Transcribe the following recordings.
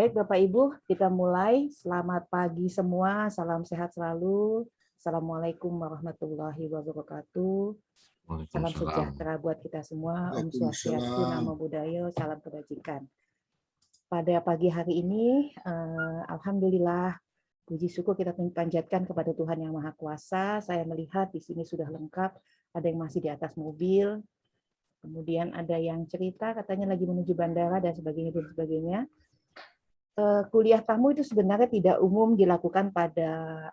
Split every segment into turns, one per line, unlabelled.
Baik Bapak Ibu, kita mulai. Selamat pagi semua, salam sehat selalu. Assalamualaikum warahmatullahi wabarakatuh. Salam
Waalaikumsalam.
sejahtera buat kita semua. Om Swastiastu,
Waalaikumsalam.
Namo Buddhaya, salam kebajikan. Pada pagi hari ini, alhamdulillah, puji syukur kita panjatkan kepada Tuhan Yang Maha Kuasa. Saya melihat di sini sudah lengkap, ada yang masih di atas mobil, kemudian ada yang cerita katanya lagi menuju bandara dan sebagainya dan sebagainya. Kuliah tamu itu sebenarnya tidak umum dilakukan pada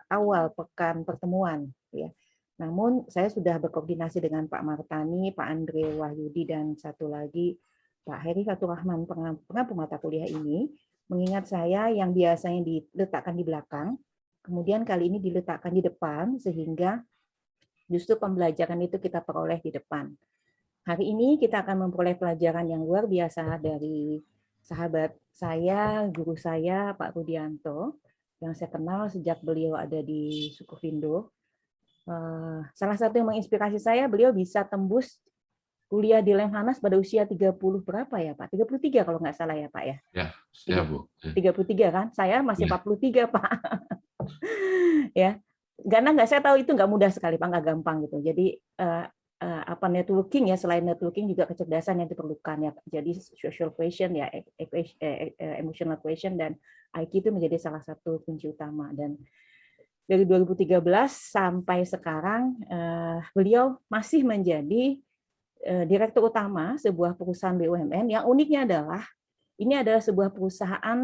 awal pekan pertemuan, ya. Namun saya sudah berkoordinasi dengan Pak Martani, Pak Andre Wahyudi, dan satu lagi Pak Heri Fatur Rahman, pengampu mata kuliah ini, mengingat saya yang biasanya diletakkan di belakang, kemudian kali ini diletakkan di depan, sehingga justru pembelajaran itu kita peroleh di depan. Hari ini kita akan memperoleh pelajaran yang luar biasa dari sahabat saya, guru saya, Pak Rudianto, yang saya kenal sejak beliau ada di Sukovindo. Salah satu yang menginspirasi saya, beliau bisa tembus kuliah di Lemhanas pada usia 30 berapa ya Pak? 33 kalau nggak salah ya Pak ya?
Ya, Bu.
33 kan? Saya masih
Ya.
43 Pak. Ya, karena saya tahu itu nggak mudah sekali Pak, nggak gampang gitu. Jadi networking ya, selain networking juga kecerdasan yang diperlukan ya. Jadi social question ya, emotional question dan IQ itu menjadi salah satu kunci utama. Dan dari 2013 sampai sekarang beliau masih menjadi direktur utama sebuah perusahaan BUMN. Yang uniknya adalah ini adalah sebuah perusahaan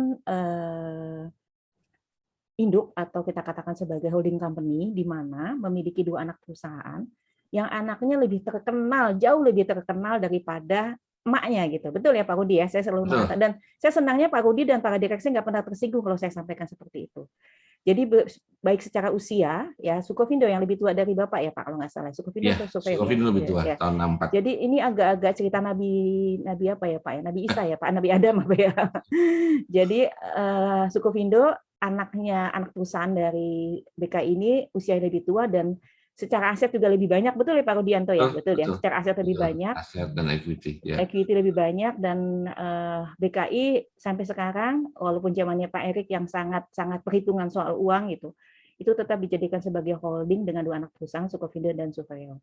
induk atau kita katakan sebagai holding company di mana memiliki 2 anak perusahaan yang anaknya lebih terkenal, jauh lebih terkenal daripada emaknya gitu. Betul ya Pak Rudi ya? Saya selalu mengatakan, dan saya senangnya Pak Rudi dan para direksi nggak pernah tersinggung kalau saya sampaikan seperti itu. Jadi baik secara usia, ya Sukovindo yang lebih tua dari Bapak ya Pak kalau nggak salah. Sukovindo
Ya,
atau Sukovindo?
Sukovindo lebih tua,
Ya.
tahun 64.
Jadi ini agak-agak cerita Nabi apa ya Pak ya? Nabi Isa ya Pak, Nabi Adam apa ya? Jadi Sukovindo anaknya, anak perusahaan dari BKI ini usia lebih tua dan secara aset juga lebih banyak, betul ya Pak Rudianto ya? Betul ya, secara aset lebih banyak.
Aset dan equity. Ya.
Equity lebih banyak dan BKI sampai sekarang, walaupun zamannya Pak Erik yang sangat perhitungan soal uang itu tetap dijadikan sebagai holding dengan 2 anak perusahaan, Sukovindo dan Suvreo.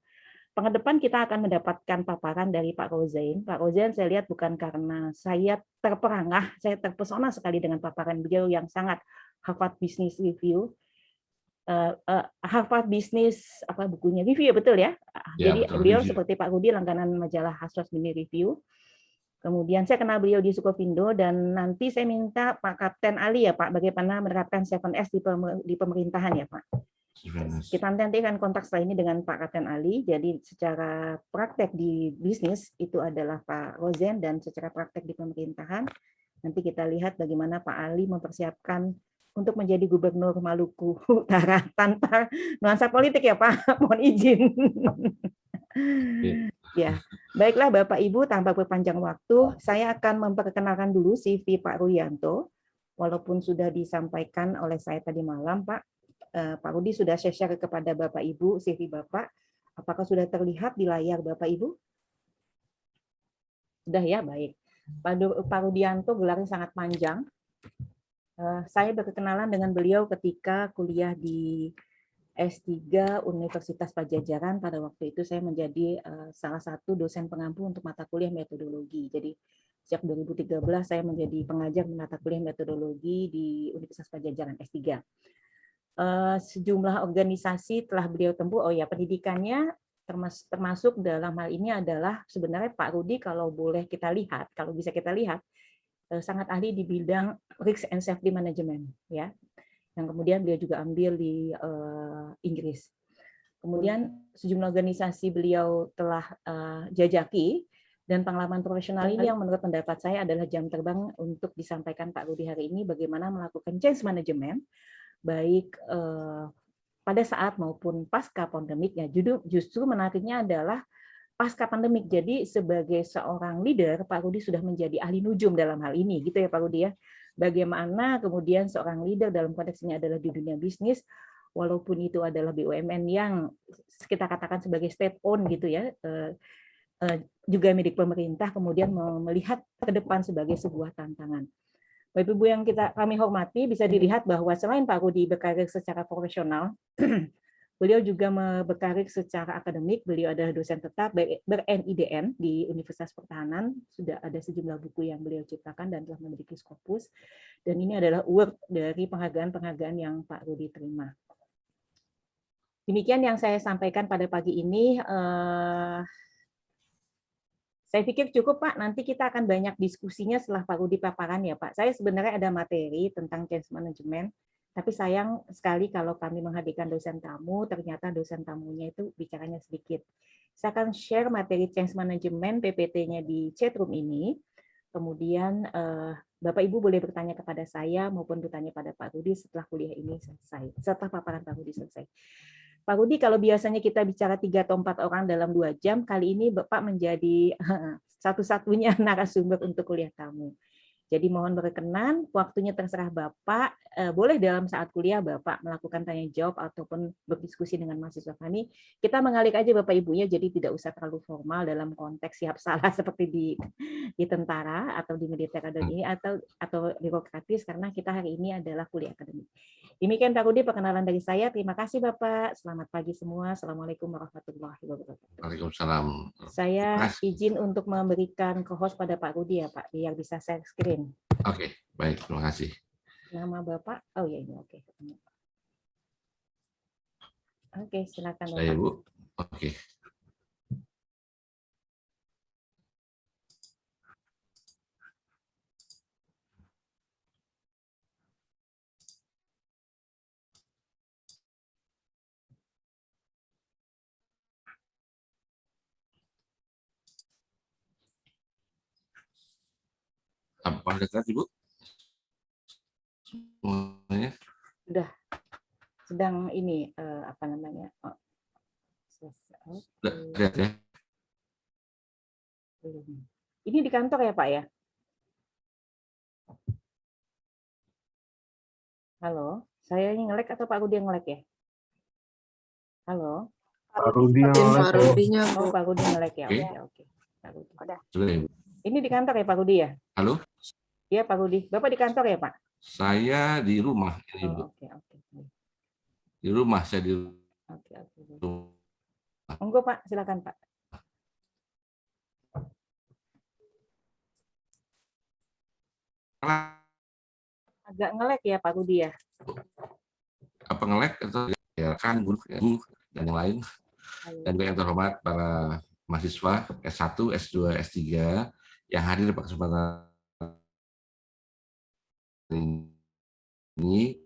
Pekan depan kita akan mendapatkan paparan dari Pak Rozain. Pak Rozain saya lihat bukan karena saya terperangah, saya terpesona sekali dengan paparan beliau yang sangat Harvard Business Review. Harvard Business bukunya review ya betul ya.
Ya,
Jadi
betul,
beliau
review.
seperti Pak Rudi langganan majalah Harvard Business Review. Kemudian saya kenal beliau di Sukovindo dan nanti saya minta Pak Kapten Ali ya Pak bagaimana menerapkan 7S di pemerintahan ya Pak. Kita nanti akan kontak setelah ini dengan Pak Kapten Ali. Jadi secara praktek di bisnis itu adalah Pak Rozain dan secara praktek di pemerintahan nanti kita lihat bagaimana Pak Ali mempersiapkan untuk menjadi gubernur Maluku Utara tanpa nuansa politik ya Pak. Mohon izin. Ya, baiklah Bapak Ibu, tanpa berpanjang waktu, saya akan memperkenalkan dulu CV Pak Rudianto. Walaupun sudah disampaikan oleh saya tadi malam, Pak. Pak Rudi sudah saya share kepada Bapak Ibu CV Bapak. Apakah sudah terlihat di layar Bapak Ibu? Sudah ya, baik. Pak Rudianto gelarnya sangat panjang. Saya berkenalan dengan beliau ketika kuliah di S3 Universitas Pajajaran. Pada waktu itu saya menjadi salah satu dosen pengampu untuk mata kuliah metodologi. Jadi sejak 2013 saya menjadi pengajar mata kuliah metodologi di Universitas Pajajaran S3. Sejumlah organisasi telah beliau tempuh. Oh ya, pendidikannya termasuk dalam hal ini adalah sebenarnya Pak Rudi kalau boleh kita lihat, kalau bisa kita lihat, sangat ahli di bidang risk and safety management ya, yang kemudian beliau juga ambil di Inggris. Kemudian sejumlah organisasi beliau telah jajaki dan pengalaman profesional ini yang menurut pendapat saya adalah jam terbang untuk disampaikan Pak Rudi hari ini bagaimana melakukan change management baik pada saat maupun pasca pandemik. Ya, justru menariknya adalah pasca pandemik. Jadi sebagai seorang leader, Pak Rudi sudah menjadi ahli nujum dalam hal ini, gitu ya Pak Rudi ya. Bagaimana kemudian seorang leader dalam konteks ini adalah di dunia bisnis, walaupun itu adalah BUMN yang kita katakan sebagai state owned gitu ya, juga milik pemerintah, kemudian melihat ke depan sebagai sebuah tantangan. Bapak Ibu yang kami hormati, bisa dilihat bahwa selain Pak Rudi berkarir secara profesional, beliau juga berkarir secara akademik. Beliau adalah dosen tetap ber-NIDN di Universitas Pertahanan. Sudah ada sejumlah buku yang beliau ciptakan dan telah memiliki Scopus. Dan ini adalah award dari penghargaan-penghargaan yang Pak Rudi terima. Demikian yang saya sampaikan pada pagi ini. Saya pikir cukup, Pak. Nanti kita akan banyak diskusinya setelah Pak Rudi paparan ya, Pak. Saya sebenarnya ada materi tentang change management, tapi sayang sekali kalau kami menghadirkan dosen tamu, ternyata dosen tamunya itu bicaranya sedikit. Saya akan share materi change management PPT-nya di chatroom ini. Kemudian Bapak Ibu boleh bertanya kepada saya maupun bertanya pada Pak Rudi setelah kuliah ini selesai, setelah paparan Pak Rudi selesai. Pak Rudi, kalau biasanya kita bicara 3 atau 4 orang dalam 2 jam, kali ini Bapak menjadi satu-satunya narasumber untuk kuliah tamu. Jadi mohon berkenan, waktunya terserah Bapak. Boleh dalam saat kuliah Bapak melakukan tanya jawab ataupun berdiskusi dengan mahasiswa kami. Kita mengalir aja Bapak Ibunya, jadi tidak usah terlalu formal dalam konteks siap salah seperti di tentara atau di militer ini atau birokratis, karena kita hari ini adalah kuliah akademik. Demikian Pak Rudi perkenalan dari saya. Terima kasih Bapak. Selamat pagi semua. Assalamualaikum warahmatullahi wabarakatuh.
Waalaikumsalam.
Saya izin untuk memberikan ke-host pada Pak Rudi ya Pak, biar bisa share screen.
Oke, baik, terima kasih.
Nama Bapak, oh ya ini oke. Oke, silakan Bapak.
Saya Bu, oke. Apa dekat Ibu? Semuanya?
Sudah sedang ini apa namanya? Oh,
Sudah lihat ya?
Ini di kantor ya Pak ya? Halo, saya yang nge-lag atau Pak Rudi yang nge-lag ya? Halo?
Pak Rudi yang
Oh, Pak Rudi nge-lag ya?
Oke.
Oke. Pak Rudi.
Sudah ya, Bu?
Ini di kantor ya Pak Rudi ya?
Halo?
Iya Pak Rudi. Bapak di kantor ya Pak?
Saya di rumah ini Bu.
Oh, oke.
Di rumah saya di
Oke.
rumah.
Monggo Pak, silakan Pak. Agak nge-lag ya Pak Rudi ya?
Apa nge-lag atau ya kan Bu dan yang lain, dan juga yang terhormat para mahasiswa S1, S2, S3 yang hadir pada kesempatan ini.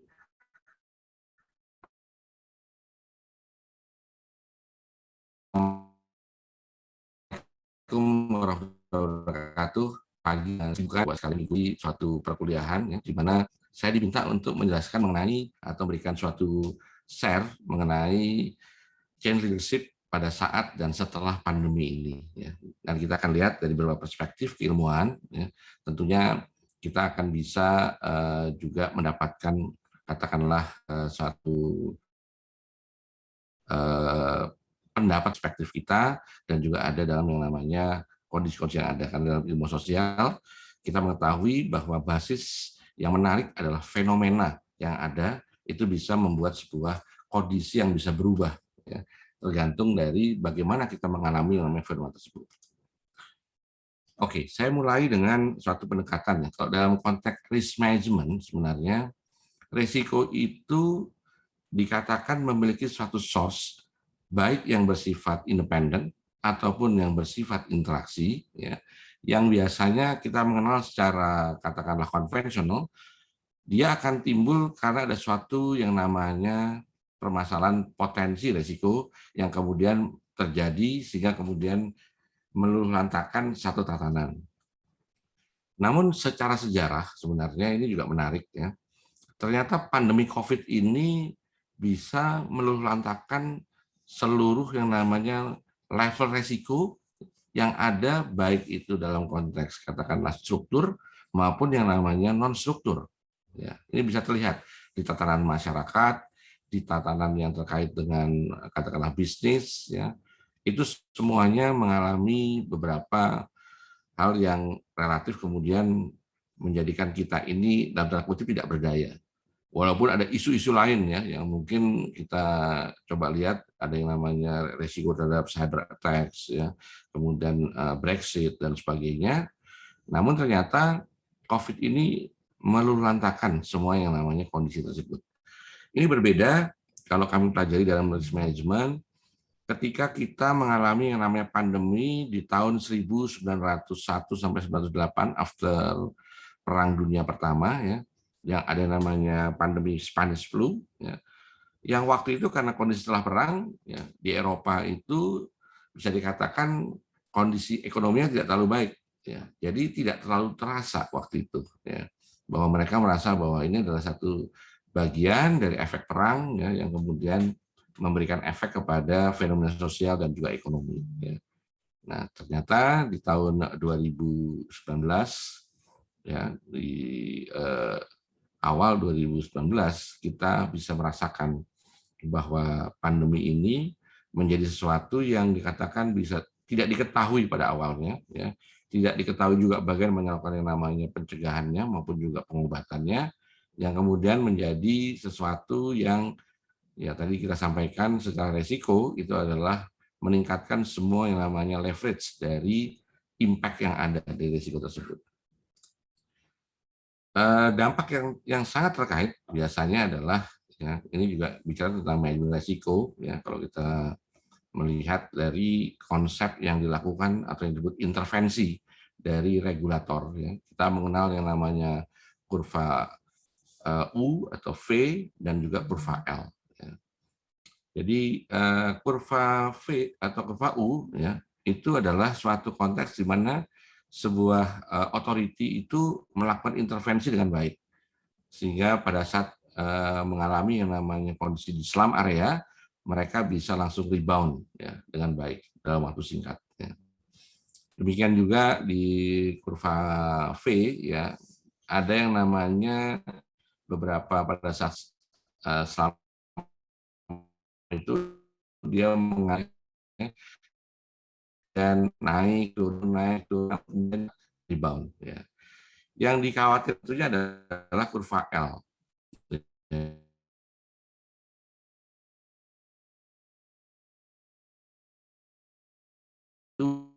Assalamualaikum warahmatullahi wabarakatuh. Pagi bukan buat sekali mengikuti suatu perkuliahan ya, di mana saya diminta untuk menjelaskan mengenai atau memberikan suatu share mengenai change leadership pada saat dan setelah pandemi ini ya. Dan kita akan lihat dari beberapa perspektif keilmuan ya. Tentunya kita akan bisa juga mendapatkan katakanlah suatu pendapat perspektif kita, dan juga ada dalam yang namanya kondisi-kondisi yang ada. Karena dalam ilmu sosial kita mengetahui bahwa basis yang menarik adalah fenomena yang ada itu bisa membuat sebuah kondisi yang bisa berubah ya, tergantung dari bagaimana kita mengalami yang namanya fenomena tersebut. Oke, saya mulai dengan suatu pendekatan ya. Kalau dalam konteks risk management sebenarnya risiko itu dikatakan memiliki suatu source baik yang bersifat independen ataupun yang bersifat interaksi ya, yang biasanya kita mengenal secara katakanlah konvensional, dia akan timbul karena ada suatu yang namanya permasalahan potensi risiko yang kemudian terjadi sehingga kemudian meluluhlantakkan satu tatanan. Namun secara sejarah sebenarnya ini juga menarik ya. Ternyata pandemi COVID ini bisa meluluhlantakkan seluruh yang namanya level resiko yang ada, baik itu dalam konteks katakanlah struktur maupun yang namanya non struktur. Ya, ini bisa terlihat di tatanan masyarakat, di tatanan yang terkait dengan katakanlah bisnis, ya, itu semuanya mengalami beberapa hal yang relatif kemudian menjadikan kita ini dalam tanda kutip tidak berdaya. Walaupun ada isu-isu lain ya yang mungkin kita coba lihat, ada yang namanya resiko terhadap cyber attacks ya, kemudian Brexit dan sebagainya. Namun ternyata COVID ini meluluhlantakan semua yang namanya kondisi tersebut. Ini berbeda kalau kami pelajari dalam risk management ketika kita mengalami yang namanya pandemi di tahun 1901 sampai 1908 after Perang Dunia Pertama ya, yang ada namanya pandemi Spanish flu ya. Yang waktu itu karena kondisi setelah perang ya, di Eropa itu bisa dikatakan kondisi ekonominya tidak terlalu baik ya. Jadi tidak terlalu terasa waktu itu ya, bahwa mereka merasa bahwa ini adalah satu bagian dari efek perang ya, yang kemudian memberikan efek kepada fenomena sosial dan juga ekonomi ya. Nah, ternyata di tahun 2019 ya, di awal 2019 kita bisa merasakan bahwa pandemi ini menjadi sesuatu yang dikatakan bisa tidak diketahui pada awalnya ya, tidak diketahui juga bagaimana melakukan yang namanya pencegahannya maupun juga pengobatannya, yang kemudian menjadi sesuatu yang ya tadi kita sampaikan secara resiko itu adalah meningkatkan semua yang namanya leverage dari impact yang ada dari risiko tersebut. Dampak yang sangat terkait biasanya adalah ya, ini juga bicara tentang manajemen risiko ya, kalau kita melihat dari konsep yang dilakukan atau yang disebut intervensi dari regulator ya. Kita mengenal yang namanya kurva U atau V dan juga kurva L ya. Jadi kurva V atau kurva U ya, itu adalah suatu konteks di mana sebuah authority itu melakukan intervensi dengan baik, sehingga pada saat mengalami yang namanya kondisi di slum area, mereka bisa langsung rebound ya, dengan baik dalam waktu singkat. Ya. Demikian juga di kurva V ya, ada yang namanya beberapa pada saat slum itu dia mengalami dan naik turun kemudian rebound ya. Yang dikhawatirkan adalah kurva L. Itu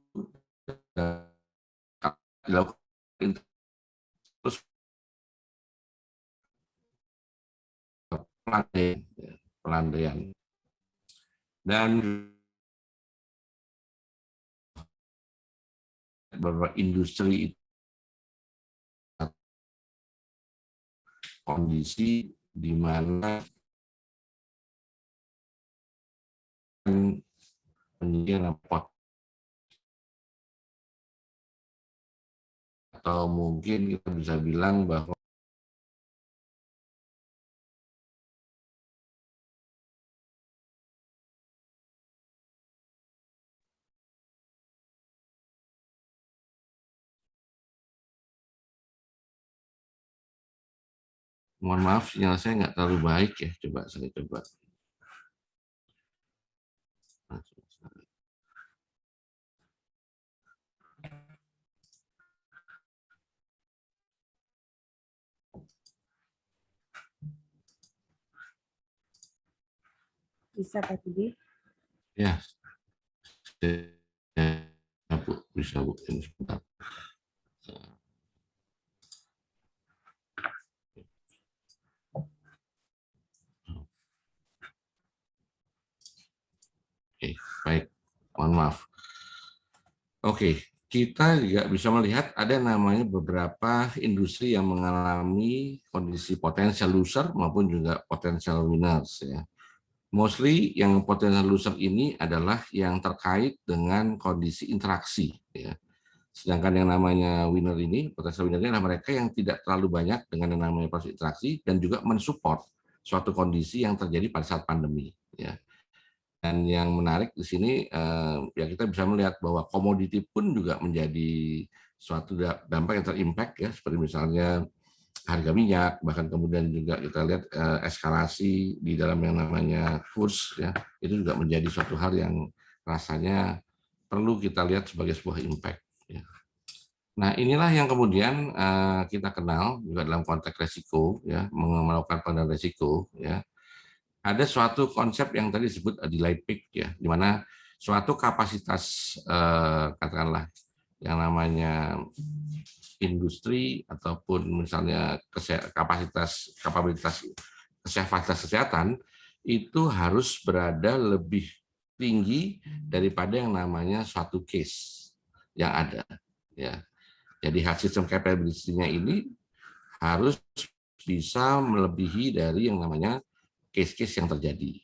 dilakukan terus pelandaian dan beberapa industri kondisi di mana menjadi pot atau mungkin kita bisa bilang bahwa mohon maaf sinyal saya nggak terlalu baik ya, coba saya coba.
Bisa Pak Budi?
Ya, Bu, bisa Bu, ini sebentar. Oke, baik, mohon maaf. Oke, kita juga bisa melihat ada namanya beberapa industri yang mengalami kondisi potensial loser maupun juga potensial winners ya. Mostly yang potensial loser ini adalah yang terkait dengan kondisi interaksi ya. Sedangkan yang namanya winner ini, potensial winner ini adalah mereka yang tidak terlalu banyak dengan yang namanya proses interaksi dan juga mensupport suatu kondisi yang terjadi pada saat pandemi ya. Dan yang menarik di sini ya kita bisa melihat bahwa komoditi pun juga menjadi suatu dampak yang terimpact ya, seperti misalnya harga minyak, bahkan kemudian juga kita lihat eskalasi di dalam yang namanya foods ya, itu juga menjadi suatu hal yang rasanya perlu kita lihat sebagai sebuah impact ya. Nah, inilah yang kemudian kita kenal juga dalam konteks resiko, ya, melakukan pengendalian resiko, ya. Ada suatu konsep yang tadi disebut Adelaide Peak, ya, di mana suatu kapasitas katakanlah yang namanya industri ataupun misalnya kapabilitas kesehatan itu harus berada lebih tinggi daripada yang namanya suatu case yang ada, ya. Jadi health system capability-nya ini harus bisa melebihi dari yang namanya case-case yang terjadi.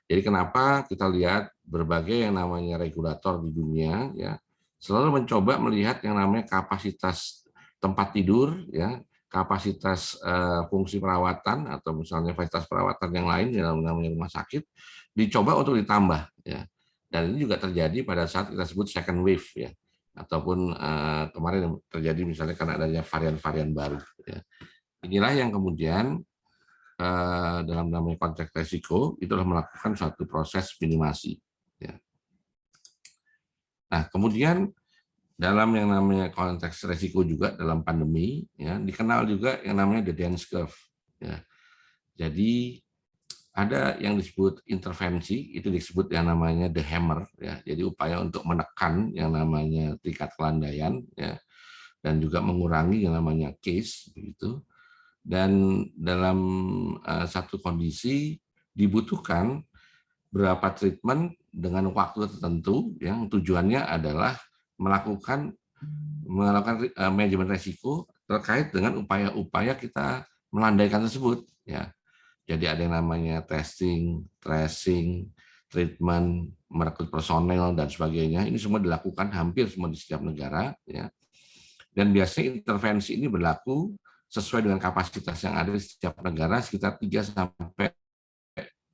Jadi kenapa kita lihat berbagai yang namanya regulator di dunia, ya, selalu mencoba melihat yang namanya kapasitas tempat tidur, ya, kapasitas fungsi perawatan atau misalnya fasilitas perawatan yang lain dalam namanya rumah sakit dicoba untuk ditambah, ya. Dan ini juga terjadi pada saat kita sebut second wave, ya, ataupun kemarin terjadi misalnya karena adanya varian-varian baru, ya. Inilah yang kemudian dalam namanya konteks resiko itulah melakukan suatu proses minimasi, ya. Nah, kemudian dalam yang namanya konteks resiko juga dalam pandemi, ya, dikenal juga yang namanya the dance curve, ya. Jadi ada yang disebut intervensi, itu disebut yang namanya the hammer, ya. Jadi upaya untuk menekan yang namanya tingkat kelandaian, ya, dan juga mengurangi yang namanya case, begitu. Dan dalam satu kondisi dibutuhkan berapa treatment dengan waktu tertentu yang tujuannya adalah melakukan manajemen resiko terkait dengan upaya-upaya kita melandaikan tersebut, ya. Jadi ada yang namanya testing, tracing, treatment, merekrut personel dan sebagainya. Ini semua dilakukan hampir semua di setiap negara, ya. Dan biasanya intervensi ini berlaku sesuai dengan kapasitas yang ada di setiap negara sekitar 3 sampai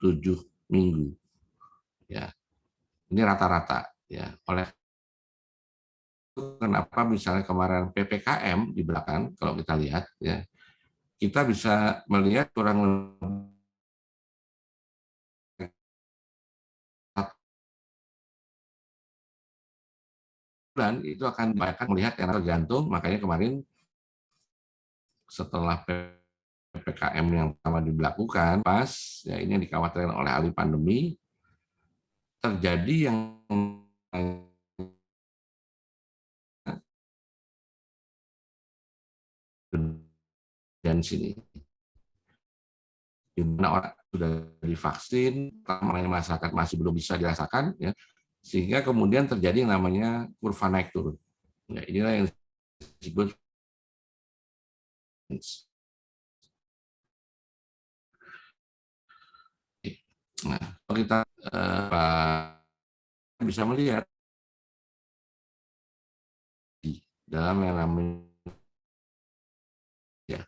7 minggu. Ya. Ini rata-rata, ya. Oleh kenapa misalnya kemarin PPKM di belakang kalau kita lihat, ya, kita bisa melihat kurang lebih bulan itu akan dibayangkan melihat yang tergantung, makanya kemarin setelah PPKM yang pertama diberlakukan, pas ya ini yang dikhawatirkan oleh ahli pandemi, terjadi yang dan sini di mana orang sudah divaksin, namanya masyarakat masih belum bisa dirasakan, ya, sehingga kemudian terjadi yang namanya kurva naik turun. Ya, inilah yang disebut. Nah, kalau kita bisa melihat dalam yang namanya ya,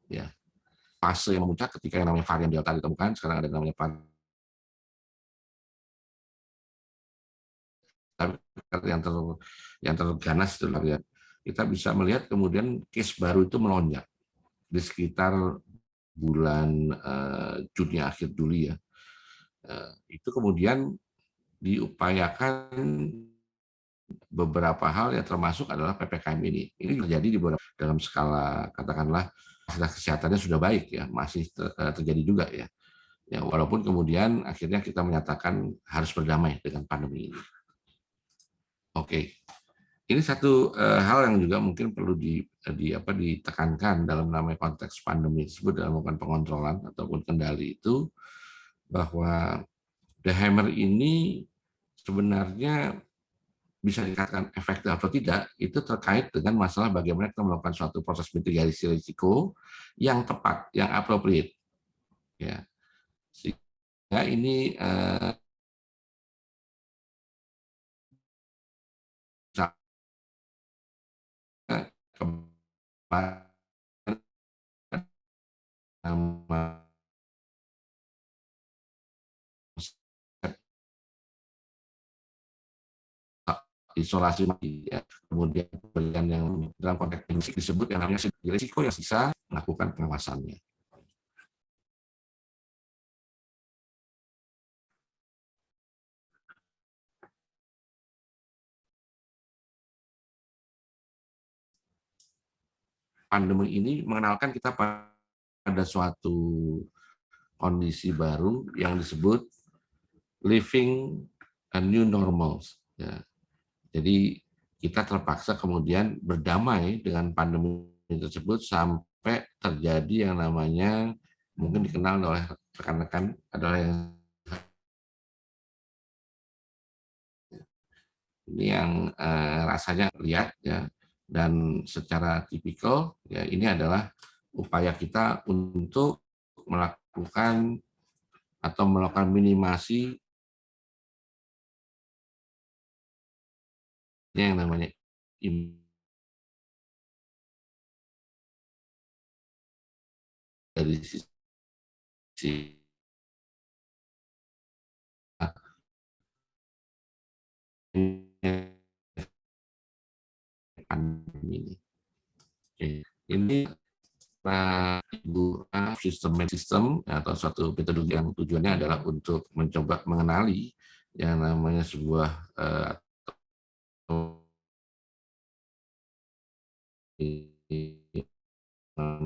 ya fase yang memuncak ketika yang namanya varian delta ditemukan, sekarang ada yang namanya varian yang terganas itu varian. Kita bisa melihat kemudian case baru itu melonjak di sekitar bulan Juni akhir Juli, ya. Itu kemudian diupayakan beberapa hal yang termasuk adalah PPKM ini. Ini terjadi di beberapa dalam skala katakanlah fasilitas kesehatannya sudah baik, ya, masih terjadi juga, ya. Ya, walaupun kemudian akhirnya kita menyatakan harus berdamai dengan pandemi ini. Oke. Ini satu hal yang juga mungkin perlu ditekankan dalam namanya konteks pandemi tersebut dalam melakukan pengontrolan ataupun kendali itu, bahwa the hammer ini sebenarnya bisa dikatakan efektif atau tidak, itu terkait dengan masalah bagaimana kita melakukan suatu proses mitigasi risiko yang tepat, yang appropriate, ya. Sehingga ini nama isolasi mati, ya. Kemudian pemberian yang dalam konteks klinik disebut yang namanya risiko yang bisa melakukan pengawasannya. pandemi ini mengenalkan kita pada suatu kondisi baru yang disebut living a new normals. Ya. Jadi kita terpaksa kemudian berdamai dengan pandemi tersebut sampai terjadi yang namanya mungkin dikenal oleh rekan-rekan adalah yang ini yang rasanya lihat ya, dan secara tipikal ya ini adalah upaya kita untuk melakukan atau melakukan minimasi yang namanya dari sisi pandemi ini. Oke. Ini Ibu sistem atau suatu metode yang tujuannya adalah untuk mencoba mengenali yang namanya sebuah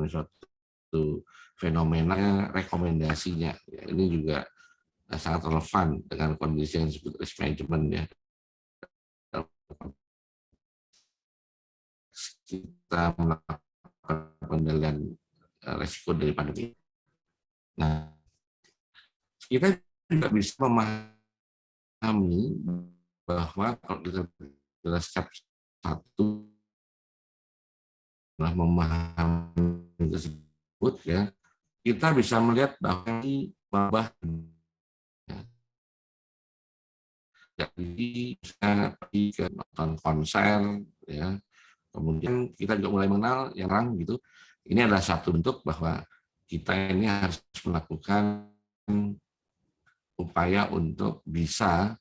suatu fenomena rekomendasinya. Ini juga sangat relevan dengan kondisi yang disebut risk management ya. Kita melakukan pengendalian resiko dari pandemi. Nah, kita juga bisa memahami bahwa kalau kita step satu memahami tersebut ya, kita bisa melihat bahwa ini wabah jadi bisa pergi ke nonton konser ya. Kemudian kita juga mulai mengenal yang orang gitu. Ini adalah satu bentuk bahwa kita ini harus melakukan upaya untuk bisa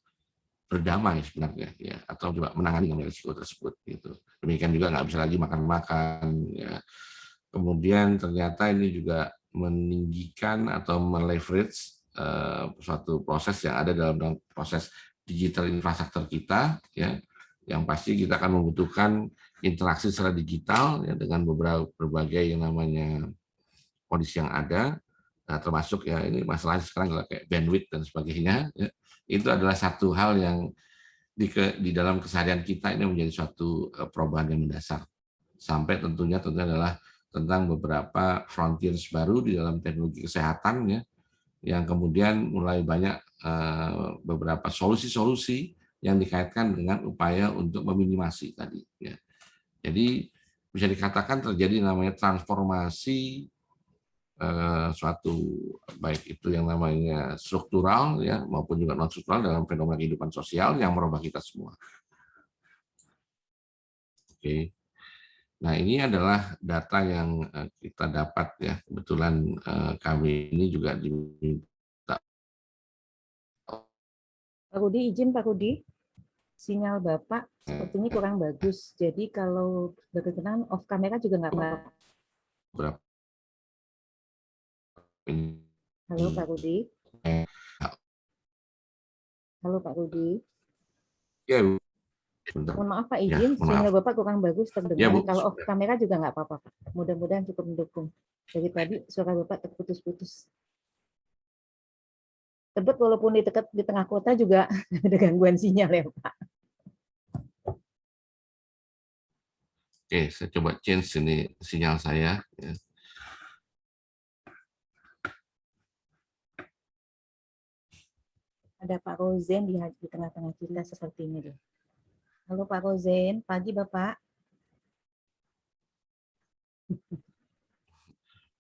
berdamai sebenarnya ya, atau coba menangani risiko tersebut gitu. Demikian juga nggak bisa lagi makan-makan ya. Kemudian ternyata ini juga meninggikan atau meleverage suatu proses yang ada dalam proses digital infrastruktur kita ya, yang pasti kita akan membutuhkan interaksi secara digital ya, dengan berbagai yang namanya kondisi yang ada, nah, termasuk ya ini masalahnya sekarang kayak bandwidth dan sebagainya ya. Itu adalah satu hal yang di dalam keseharian kita ini menjadi suatu perubahan yang mendasar. Sampai tentunya adalah tentang beberapa frontiers baru di dalam teknologi kesehatan ya, yang kemudian mulai banyak beberapa solusi-solusi yang dikaitkan dengan upaya untuk meminimasi tadi ya. Jadi bisa dikatakan terjadi namanya transformasi suatu baik itu yang namanya struktural ya maupun juga non struktural dalam fenomena kehidupan sosial yang merubah kita semua. Oke. Nah, ini adalah data yang kita dapat ya. Kebetulan kami ini juga diminta.
Pak Rudi, izin Pak Rudi. Sinyal Bapak sepertinya kurang bagus. Jadi kalau berkenan off kamera juga nggak apa-apa. Halo Pak Rudi. Halo Pak Rudi.
Ya, Bu.
Mohon maaf Pak, izin ya, sinyal Bapak kurang bagus terdengar. Ya, kalau off kamera juga nggak apa-apa. Mudah-mudahan cukup mendukung. Dari tadi suara Bapak terputus-putus. Tebet walaupun di dekat di tengah kota juga ada gangguan sinyal ya Pak.
Oke, saya coba change ini sinyal saya. Ya.
Ada Pak Rozen di tengah-tengah kita seperti ini deh. Halo Pak Rozen, pagi Bapak.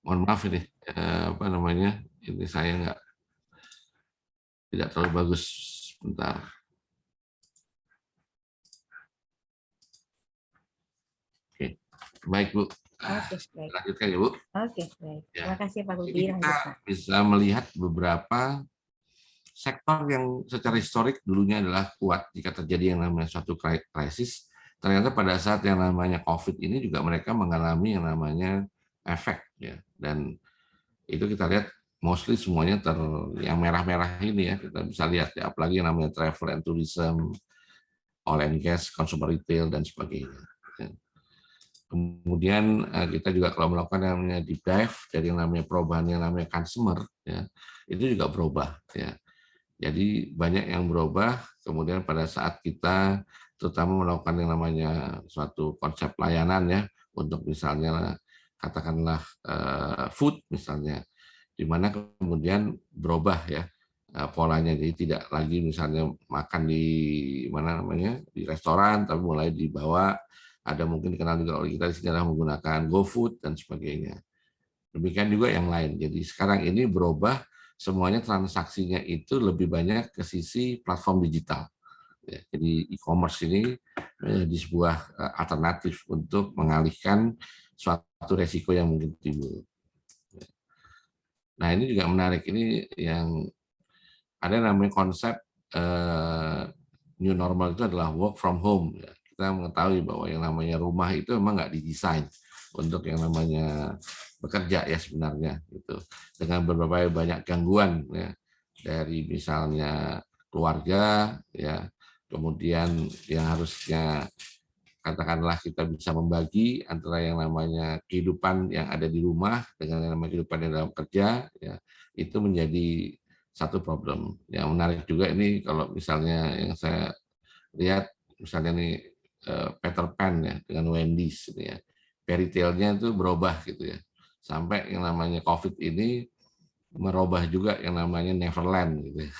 Mohon maaf ini, apa namanya, ini saya tidak terlalu bagus. Bentar. Oke, baik Bu.
Oke, baik.
Lanjutkan ya Bu.
Oke, baik.
Ya.
Terima kasih Pak Rudi.
Kita bisa melihat beberapa sektor yang secara historik dulunya adalah kuat jika terjadi yang namanya suatu krisis. Ternyata pada saat yang namanya COVID ini juga mereka mengalami yang namanya efek ya. Dan itu kita lihat mostly semuanya yang merah-merah ini ya, kita bisa lihat ya, apalagi yang namanya travel and tourism, oil and gas, consumer retail dan sebagainya. Kemudian kita juga kalau melakukan yang namanya deep dive dari yang namanya perubahan yang namanya consumer, ya, itu juga berubah. Ya. Jadi banyak yang berubah. Kemudian pada saat kita terutama melakukan yang namanya suatu konsep layanan ya untuk misalnya katakanlah food misalnya, di mana kemudian berubah ya polanya. Jadi tidak lagi misalnya makan di mana namanya di restoran, tapi mulai dibawa. Ada mungkin dikenal juga oleh kita di sini adalah menggunakan GoFood dan sebagainya. Demikian juga yang lain. Jadi sekarang ini berubah semuanya transaksinya itu lebih banyak ke sisi platform digital. Ya, jadi e-commerce ini menjadi sebuah alternatif untuk mengalihkan suatu resiko yang mungkin timbul. Nah ini juga menarik. Ini yang ada namanya konsep new normal itu adalah work from home. Kita mengetahui bahwa yang namanya rumah itu memang nggak didesain untuk yang namanya bekerja ya sebenarnya gitu. Dengan berbagai banyak gangguan ya dari misalnya keluarga ya, kemudian yang harusnya katakanlah kita bisa membagi antara yang namanya kehidupan yang ada di rumah dengan yang namanya kehidupan yang dalam kerja ya, itu menjadi satu problem. Yang menarik juga ini kalau misalnya yang saya lihat misalnya nih Peter Pan ya dengan Wendy's ini ya. Fairy tale-nya itu berubah gitu ya. Sampai yang namanya COVID ini merubah juga yang namanya Neverland gitu ya.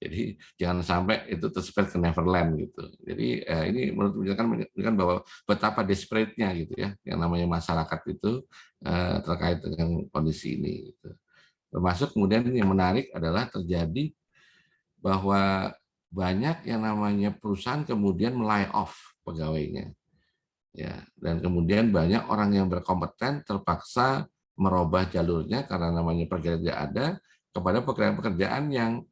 Jadi jangan sampai itu tersebut ke Neverland gitu. Jadi ini menurut menunjukkan bahwa betapa desperate-nya gitu ya yang namanya masyarakat itu terkait dengan kondisi ini. Gitu. Termasuk kemudian yang menarik adalah terjadi bahwa banyak yang namanya perusahaan kemudian melay off pegawainya. Ya, dan kemudian banyak orang yang berkompeten terpaksa merubah jalurnya karena namanya pekerjaan ada kepada pekerjaan-pekerjaan yang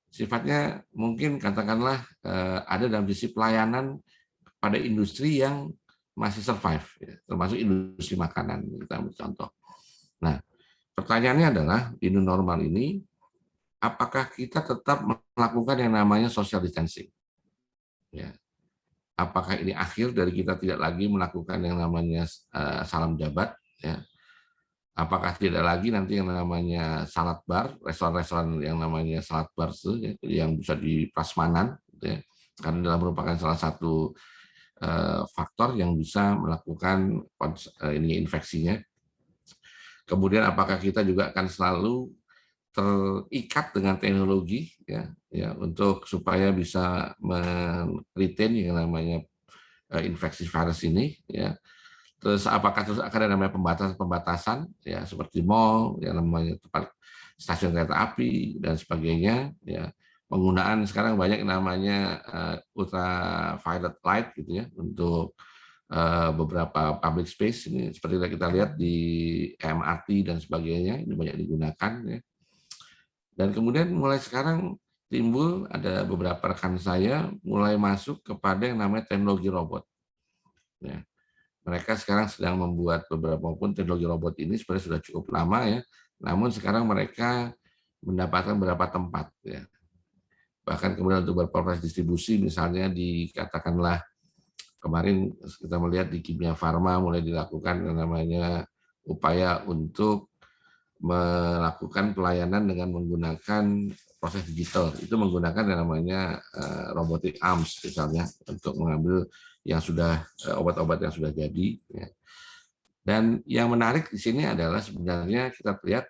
sifatnya mungkin katakanlah ada dalam sisi pelayanan pada industri yang masih survive, ya, termasuk industri makanan. Kita ambil contoh. Nah, pertanyaannya adalah di new normal ini, apakah kita tetap melakukan yang namanya social distancing? Ya. Apakah ini akhir dari kita tidak lagi melakukan yang namanya salam jabat? Ya. Apakah tidak lagi nanti yang namanya salad bar, restoran-restoran yang namanya salad bar itu ya, yang bisa di prasmanan, gitu ya, karena adalah merupakan salah satu faktor yang bisa melakukan ini infeksinya. Kemudian apakah kita juga akan selalu terikat dengan teknologi ya, ya untuk supaya bisa meretain yang namanya infeksi virus ini ya. Terus apakah terus akan ada namanya pembatasan ya seperti mall, yang namanya tempat stasiun kereta api dan sebagainya ya. Penggunaan sekarang banyak namanya ultraviolet light gitu ya untuk beberapa public space ini seperti yang kita lihat di MRT dan sebagainya ini banyak digunakan ya. Dan kemudian mulai sekarang timbul ada beberapa rekan saya mulai masuk kepada yang namanya teknologi robot. Ya. Mereka sekarang sedang membuat beberapa pun teknologi robot ini sebenarnya sudah cukup lama ya. Namun sekarang mereka mendapatkan beberapa tempat ya. Bahkan kemudian untuk berproses distribusi misalnya dikatakanlah kemarin kita melihat di Kimia Farma mulai dilakukan yang namanya upaya untuk melakukan pelayanan dengan menggunakan proses digital. Itu menggunakan yang namanya robotic arms misalnya untuk mengambil yang sudah obat-obat yang sudah jadi. Ya. Dan yang menarik di sini adalah sebenarnya kita lihat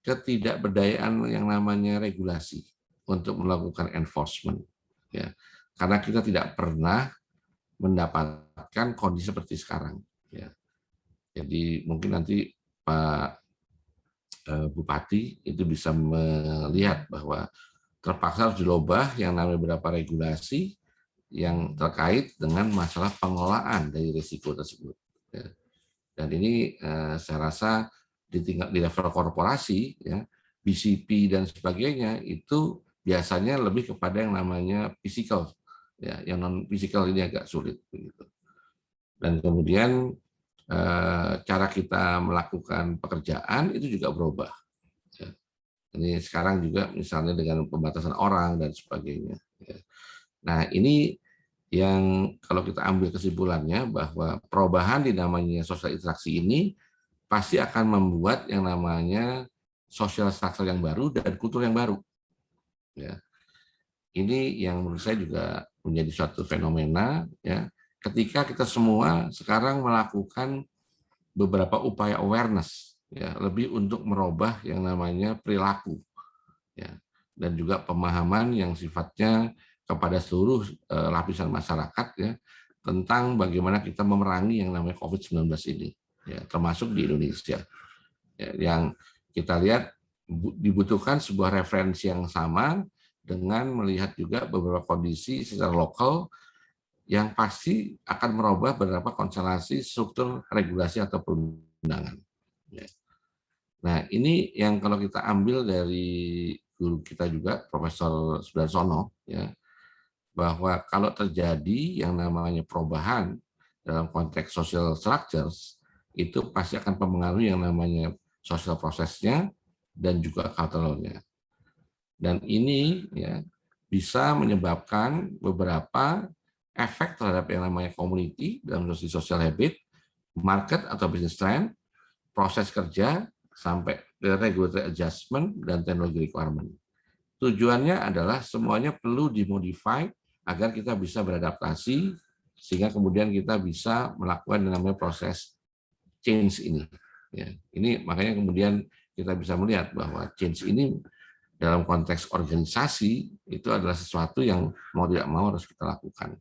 ketidakberdayaan yang namanya regulasi untuk melakukan enforcement. Ya. Karena kita tidak pernah mendapatkan kondisi seperti sekarang. Ya. Jadi mungkin nanti Pak Bupati itu bisa melihat bahwa terpaksa harus dirubah yang namanya beberapa regulasi yang terkait dengan masalah pengelolaan dari risiko tersebut. Dan ini saya rasa di level korporasi, ya, BCP dan sebagainya itu biasanya lebih kepada yang namanya physical, ya, yang non physical ini agak sulit begitu. Dan kemudian cara kita melakukan pekerjaan itu juga berubah. Ini sekarang juga misalnya dengan pembatasan orang dan sebagainya. Nah ini yang kalau kita ambil kesimpulannya bahwa perubahan di namanya sosial interaksi ini pasti akan membuat yang namanya social structure yang baru dan kultur yang baru. Ya. Ini yang menurut saya juga menjadi suatu fenomena ya, ketika kita semua sekarang melakukan beberapa upaya awareness ya, lebih untuk merubah yang namanya perilaku ya, dan juga pemahaman yang sifatnya kepada seluruh lapisan masyarakat ya, tentang bagaimana kita memerangi yang namanya COVID-19 ini ya, termasuk di Indonesia ya, yang kita lihat dibutuhkan sebuah referensi yang sama dengan melihat juga beberapa kondisi secara lokal yang pasti akan merubah beberapa konstelasi struktur regulasi atau perundangan. Nah, ini yang kalau kita ambil dari guru kita juga, Profesor Sudarsono, ya, bahwa kalau terjadi yang namanya perubahan dalam konteks social structures, itu pasti akan mempengaruhi yang namanya social prosesnya dan juga culturalnya. Dan ini ya bisa menyebabkan beberapa efek terhadap yang namanya community dalam social habit, market atau business trend, proses kerja, sampai regulatory adjustment dan teknologi requirement. Tujuannya adalah semuanya perlu dimodify agar kita bisa beradaptasi sehingga kemudian kita bisa melakukan yang namanya proses change ini. Ya, ini makanya kemudian kita bisa melihat bahwa change ini dalam konteks organisasi itu adalah sesuatu yang mau tidak mau harus kita lakukan.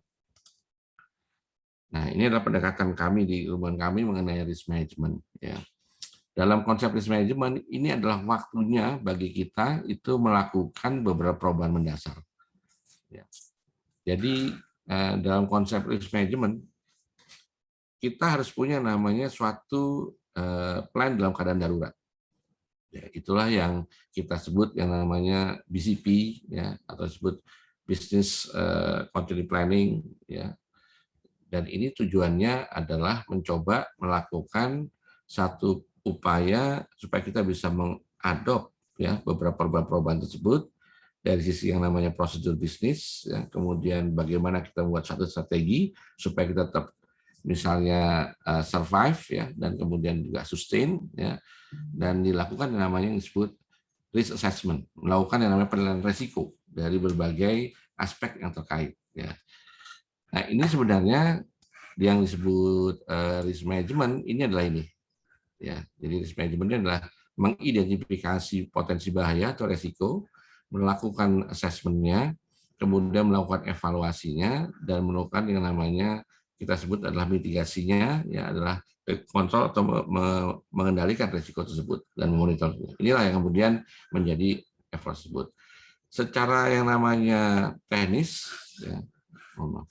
Nah, ini adalah pendekatan kami di ilmuwan kami mengenai risk management. Ya. Dalam konsep risk management, ini adalah waktunya bagi kita itu melakukan beberapa perubahan mendasar. Ya. Jadi, dalam konsep risk management, kita harus punya namanya suatu plan dalam keadaan darurat. Ya, itulah yang kita sebut yang namanya BCP ya, atau disebut business continuity planning ya. Dan ini tujuannya adalah mencoba melakukan satu upaya supaya kita bisa mengadop ya beberapa perubahan tersebut dari sisi yang namanya prosedur bisnis ya, kemudian bagaimana kita membuat satu strategi supaya kita tetap misalnya survive ya, dan kemudian juga sustain ya, dan dilakukan yang namanya yang disebut risk assessment, melakukan yang namanya penilaian risiko dari berbagai aspek yang terkait ya. Nah, ini sebenarnya yang disebut risk management ini adalah ini ya. Jadi risk management ini adalah mengidentifikasi potensi bahaya atau risiko, melakukan assessment-nya, kemudian melakukan evaluasinya dan melakukan yang namanya kita sebut adalah mitigasinya ya, adalah kontrol atau mengendalikan risiko tersebut dan memonitornya. Inilah yang kemudian menjadi effort tersebut. Secara yang namanya teknis ya, mohon maaf.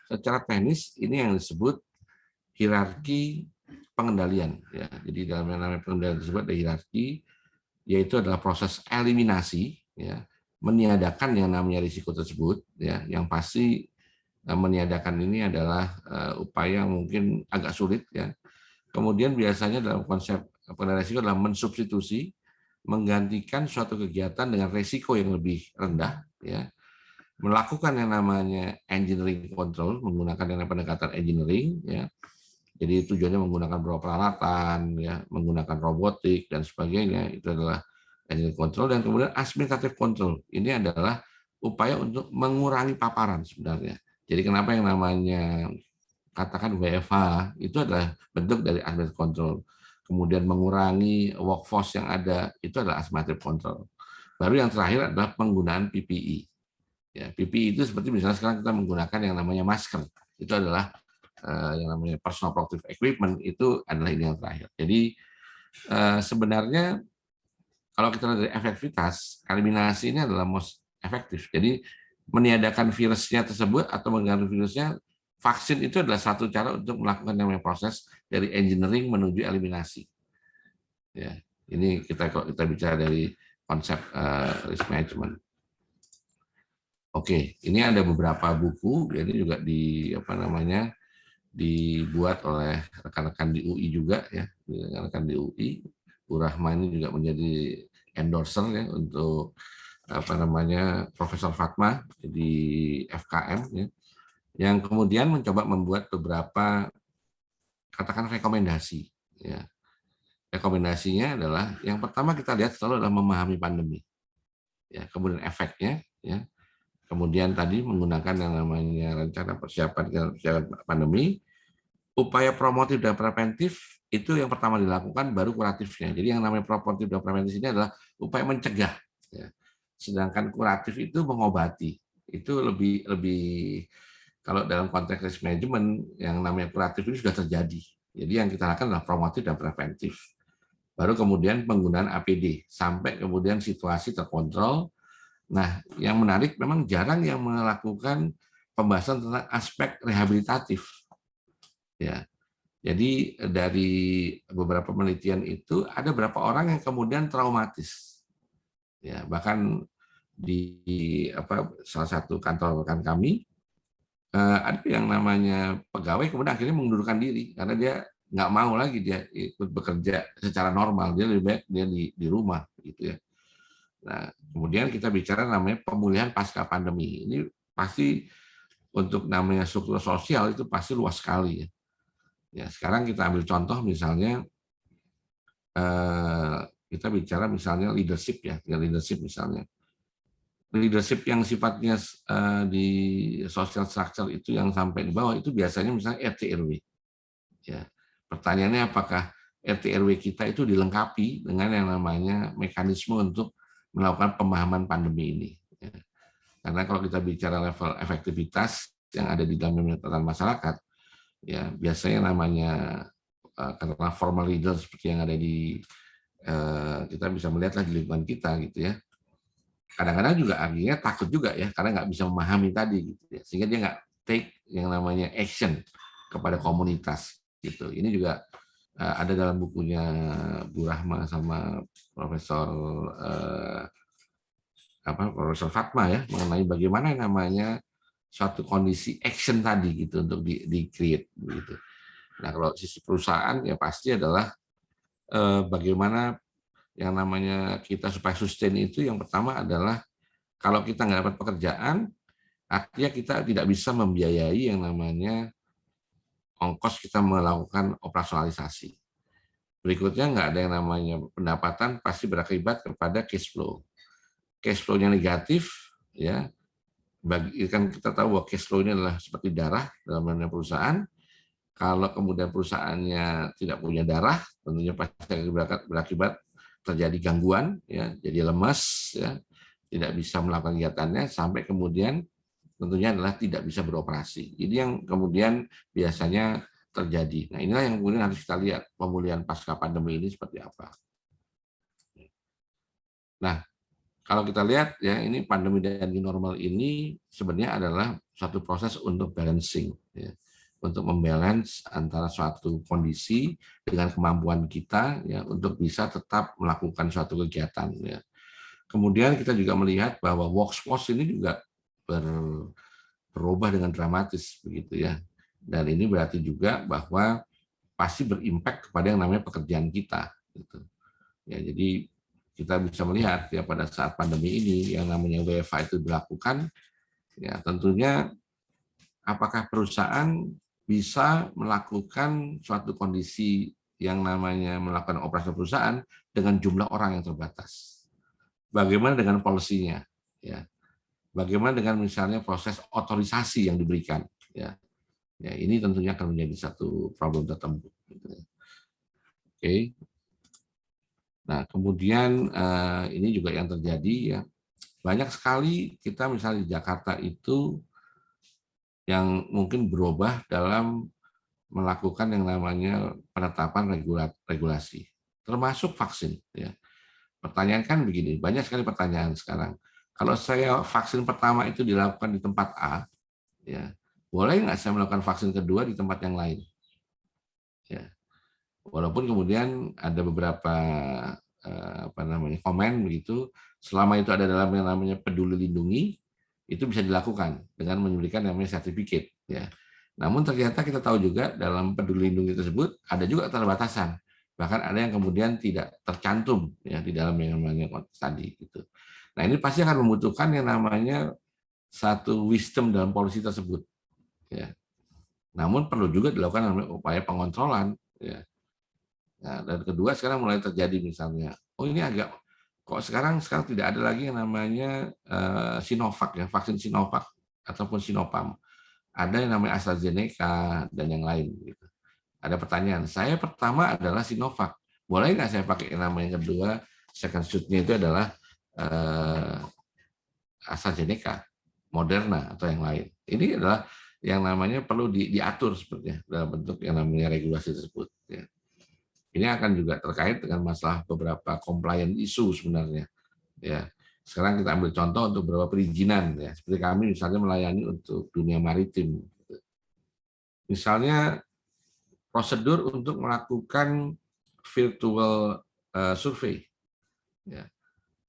Secara teknis ini yang disebut hierarki pengendalian ya. Jadi dalam yang namanya pengendalian tersebut ada hierarki, yaitu adalah proses eliminasi ya, meniadakan yang namanya risiko tersebut ya, yang pasti meniadakan ini adalah upaya yang mungkin agak sulit ya. Kemudian biasanya dalam konsep pengendalian risiko adalah mensubstitusi, menggantikan suatu kegiatan dengan risiko yang lebih rendah ya, melakukan yang namanya engineering control menggunakan yang namanya pendekatan engineering ya. Jadi tujuannya menggunakan beberapa peralatan ya, menggunakan robotik dan sebagainya, itu adalah engineering control. Dan kemudian administrative control ini adalah upaya untuk mengurangi paparan sebenarnya. Jadi kenapa yang namanya katakan WFH itu adalah bentuk dari administrative control. Kemudian mengurangi workforce yang ada itu adalah administrative control. Baru yang terakhir adalah penggunaan PPE. Ya, PPE itu seperti misalnya sekarang kita menggunakan yang namanya masker. Itu adalah yang namanya personal protective equipment, itu adalah ini yang terakhir. Jadi sebenarnya kalau kita lihat dari efektivitas, eliminasi ini adalah most efektif. Jadi meniadakan virusnya tersebut atau mengganti virusnya, vaksin itu adalah satu cara untuk melakukan yang namanya proses dari engineering menuju eliminasi. Ya, ini kalau kita bicara dari konsep risk management. Oke, ini ada beberapa buku, ini juga dibuat oleh rekan-rekan di UI juga ya, rekan-rekan di UI. Bu Rahma ini juga menjadi endorser ya untuk Profesor Fatma di FKM ya. yang kemudian mencoba membuat beberapa katakan rekomendasi. Ya. Rekomendasinya adalah yang pertama kita lihat selalu adalah memahami pandemi. Ya, kemudian efeknya, ya. Kemudian tadi menggunakan yang namanya rencana persiapan pandemi, upaya promotif dan preventif itu yang pertama dilakukan, baru kuratifnya. Jadi yang namanya promotif dan preventif ini adalah upaya mencegah. Ya. Sedangkan kuratif itu mengobati. Itu lebih kalau dalam konteks risk management yang namanya kuratif itu sudah terjadi. Jadi yang kita lakukan adalah promotif dan preventif. Baru kemudian penggunaan APD sampai kemudian situasi terkontrol. Nah, yang menarik memang jarang yang melakukan pembahasan tentang aspek rehabilitatif. Ya. Jadi dari beberapa penelitian itu ada beberapa orang yang kemudian traumatis. Ya, bahkan di salah satu kantor rekan kami ada yang namanya pegawai kemudian akhirnya mengundurkan diri karena dia nggak mau lagi dia ikut bekerja secara normal, dia lebih baik dia di rumah gitu ya. Nah, kemudian kita bicara namanya pemulihan pasca pandemi. Ini pasti untuk namanya struktur sosial itu pasti luas sekali ya. Ya, sekarang kita ambil contoh misalnya kita bicara misalnya leadership ya, leadership misalnya. Leadership yang sifatnya di social structure itu yang sampai di bawah itu biasanya misalnya RT RW. Ya. Pertanyaannya apakah RT RW kita itu dilengkapi dengan yang namanya mekanisme untuk melakukan pemahaman pandemi ini. Ya. Karena kalau kita bicara level efektivitas yang ada di dalam pemerintahan masyarakat, ya biasanya namanya karena formal leader seperti yang ada di kita bisa melihatlah di lingkungan kita gitu ya. Kadang-kadang juga akhirnya takut juga ya karena nggak bisa memahami tadi gitu ya, sehingga dia nggak take yang namanya action kepada komunitas gitu. Ini juga ada dalam bukunya Bu Rahma sama Profesor Fatma ya mengenai bagaimana namanya suatu kondisi action tadi gitu untuk di create gitu. Nah kalau sisi perusahaan ya pasti adalah bagaimana yang namanya kita supaya sustain itu yang pertama adalah kalau kita nggak dapat pekerjaan, artinya kita tidak bisa membiayai yang namanya ongkos kita melakukan operasionalisasi. Berikutnya nggak ada yang namanya pendapatan pasti berakibat kepada cash flow. Cash flow-nya negatif, ya kan kita tahu bahwa cash flow ini adalah seperti darah dalam perusahaan. Kalau kemudian perusahaannya tidak punya darah, tentunya pasti berakibat terjadi gangguan, ya, jadi lemas, ya, tidak bisa melakukan kegiatannya, sampai kemudian tentunya adalah tidak bisa beroperasi. Jadi yang kemudian biasanya terjadi. Nah inilah yang kemudian harus kita lihat pemulihan pasca pandemi ini seperti apa. Nah kalau kita lihat ya ini pandemi dan new normal ini sebenarnya adalah satu proses untuk balancing, ya, untuk membalance antara suatu kondisi dengan kemampuan kita ya untuk bisa tetap melakukan suatu kegiatan ya. Kemudian kita juga melihat bahwa workforce ini juga berubah dengan dramatis begitu ya. Dan ini berarti juga bahwa pasti berimpact kepada yang namanya pekerjaan kita gitu. Ya, jadi kita bisa melihat ya pada saat pandemi ini yang namanya WFH itu dilakukan ya tentunya apakah perusahaan bisa melakukan suatu kondisi yang namanya melakukan operasi perusahaan dengan jumlah orang yang terbatas. Bagaimana dengan polisinya? Ya. Bagaimana dengan misalnya proses otorisasi yang diberikan? Ya. Ya, ini tentunya akan menjadi satu problem tertentu. Oke. Nah, kemudian ini juga yang terjadi ya. Banyak sekali kita misalnya di Jakarta itu yang mungkin berubah dalam melakukan yang namanya penetapan regulasi, termasuk vaksin. Ya. Pertanyaan kan begini, banyak sekali pertanyaan sekarang. Kalau saya vaksin pertama itu dilakukan di tempat A, ya boleh nggak saya melakukan vaksin kedua di tempat yang lain? Ya. Walaupun kemudian ada beberapa komen begitu, selama itu ada dalam yang namanya peduli lindungi, itu bisa dilakukan dengan memberikan namanya sertifikat. Ya. Namun ternyata kita tahu juga dalam peduli lindungi tersebut ada juga keterbatasan. Bahkan ada yang kemudian tidak tercantum ya di dalam yang namanya tadi. Gitu. Nah ini pasti akan membutuhkan yang namanya satu wisdom dalam polisi tersebut. ya. Namun perlu juga dilakukan namanya upaya pengontrolan, ya. Nah, dan kedua sekarang mulai terjadi misalnya, oh ini agak kok sekarang tidak ada lagi yang namanya Sinovac ya, vaksin Sinovac ataupun Sinopharm. Ada yang namanya AstraZeneca dan yang lain. Gitu. Ada pertanyaan, saya pertama adalah Sinovac, boleh nggak saya pakai yang namanya kedua, second shoot-nya itu adalah AstraZeneca, Moderna atau yang lain. Ini adalah yang namanya perlu diatur sepertinya dalam bentuk yang namanya regulasi tersebut. Ya. Ini akan juga terkait dengan masalah beberapa compliance isu sebenarnya. Ya, sekarang kita ambil contoh untuk beberapa perizinan. Ya, seperti kami misalnya melayani untuk dunia maritim. Misalnya prosedur untuk melakukan virtual survei. Ya,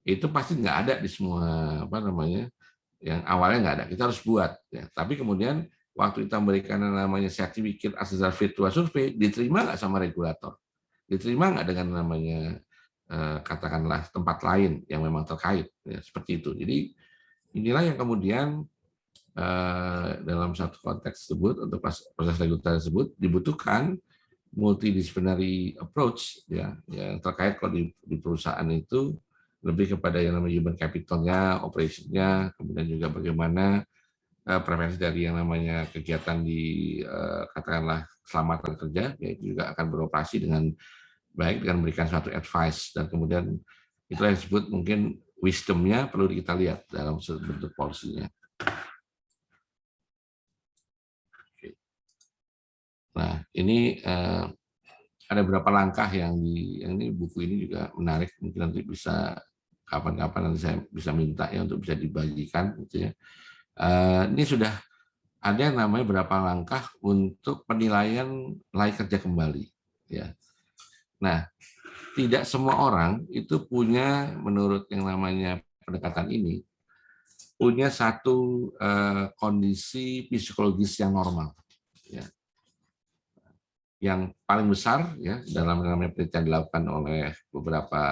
itu pasti nggak ada di semua yang awalnya nggak ada, kita harus buat ya. Tapi kemudian waktu kita memberikan yang namanya sertifikat asal virtual survei, diterima nggak sama regulator, diterima nggak dengan namanya katakanlah tempat lain yang memang terkait ya, seperti itu. Jadi inilah yang kemudian dalam satu konteks tersebut untuk proses regulasi tersebut dibutuhkan multidisciplinary approach ya, yang terkait kalau di perusahaan itu lebih kepada yang namanya human capital-nya, operation-nya, kemudian juga bagaimana preferensi dari yang namanya kegiatan di katakanlah keselamatan kerja, yaitu juga akan beroperasi dengan baik dengan memberikan suatu advice, dan kemudian itulah yang disebut mungkin wisdom-nya perlu kita lihat dalam bentuk policy-nya. Nah, ini ada beberapa langkah yang ini buku ini juga menarik, mungkin nanti bisa kapan-kapan nanti saya bisa minta ya untuk bisa dibagikan gitu ya. Ini sudah ada yang namanya beberapa langkah untuk penilaian layak kerja kembali ya. Nah, tidak semua orang itu punya, menurut yang namanya pendekatan ini, punya satu kondisi psikologis yang normal ya. Yang paling besar ya dalam namanya penelitian dilakukan oleh beberapa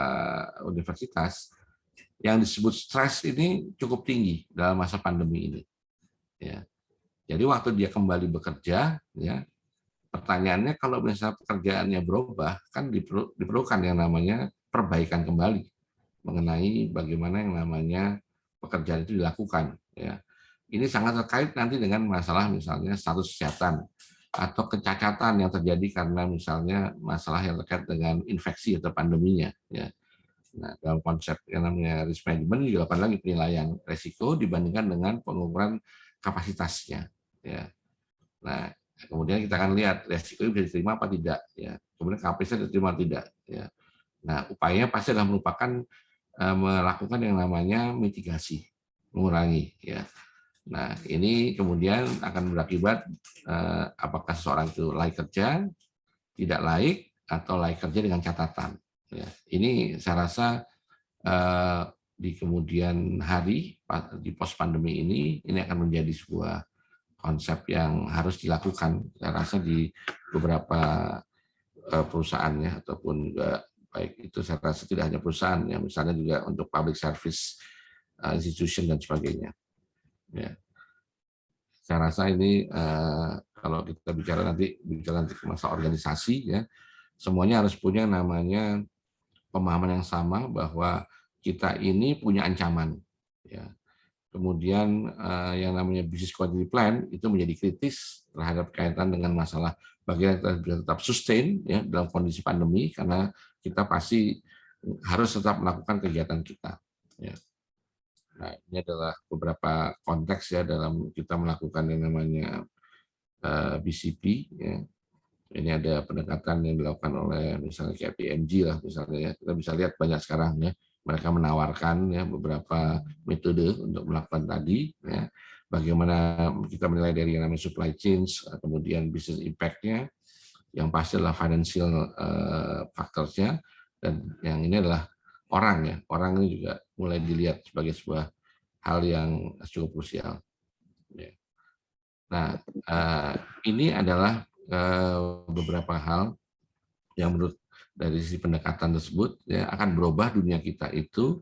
universitas, yang disebut stres ini cukup tinggi dalam masa pandemi ini. Ya. Jadi waktu dia kembali bekerja, ya pertanyaannya kalau misalnya pekerjaannya berubah, kan diperlukan yang namanya perbaikan kembali mengenai bagaimana yang namanya pekerjaan itu dilakukan. Ya. Ini sangat terkait nanti dengan masalah misalnya status kesehatan atau kecacatan yang terjadi karena misalnya masalah yang terkait dengan infeksi atau pandeminya. Ya. Nah, dalam konsep yang namanya risk management dilakukan lagi penilaian risiko dibandingkan dengan pengukuran kapasitasnya. Ya. Nah, kemudian kita akan lihat risiko bisa diterima apa tidak. Ya. Kemudian kapasitasnya diterima atau tidak. Ya. Nah, upayanya pasti adalah merupakan melakukan yang namanya mitigasi, mengurangi. Ya. Nah, ini kemudian akan berakibat apakah seseorang itu layak kerja, tidak layak, atau layak kerja dengan catatan. Ya, ini saya rasa di kemudian hari di pos pandemi ini akan menjadi sebuah konsep yang harus dilakukan. Saya rasa di beberapa perusahaan ya, ataupun juga baik itu saya rasa tidak hanya perusahaan ya, misalnya juga untuk public service institution dan sebagainya. Ya. Saya rasa ini kalau kita bicara nanti ke masalah organisasi ya, semuanya harus punya namanya pemahaman yang sama bahwa kita ini punya ancaman. Ya. Kemudian yang namanya business continuity plan itu menjadi kritis terhadap kaitan dengan masalah bagaimana kita bisa tetap sustain ya dalam kondisi pandemi, karena kita pasti harus tetap melakukan kegiatan kita. Ya. Nah, ini adalah beberapa konteks ya dalam kita melakukan yang namanya BCP. Ya. Ini ada pendekatan yang dilakukan oleh misalnya KPMG lah misalnya ya. Kita bisa lihat banyak sekarang ya, mereka menawarkan ya beberapa metode untuk melakukan tadi ya. Bagaimana kita menilai dari yang namanya supply chain, kemudian business impact-nya, yang pasti adalah financial factors-nya, dan yang ini adalah orang ya. Orang ini juga mulai dilihat sebagai sebuah hal yang cukup krusial. Nah, ini adalah beberapa hal yang menurut dari sisi pendekatan tersebut ya akan berubah dunia kita itu,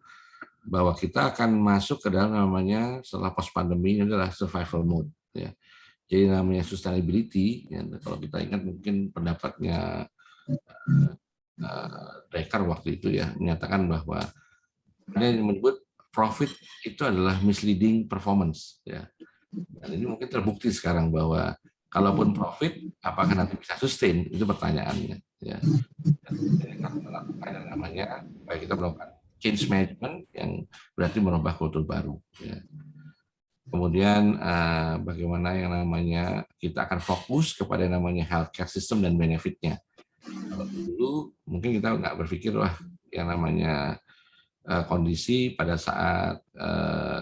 bahwa kita akan masuk ke dalam namanya setelah post pandemi ini adalah survival mode ya. Jadi namanya sustainability, ya, kalau kita ingat mungkin pendapatnya Rekar waktu itu ya menyatakan bahwa ada yang menyebut profit itu adalah misleading performance, ya. Dan ini mungkin terbukti sekarang bahwa kalaupun profit, apakah nanti bisa sustain? Itu pertanyaannya. Ya. Dan kita melakukan yang namanya, baik kita melakukan change management yang berarti merubah kultur baru. Ya. Kemudian bagaimana yang namanya kita akan fokus kepada yang namanya healthcare system dan benefitnya. Kalau dulu mungkin kita nggak berpikir wah yang namanya kondisi pada saat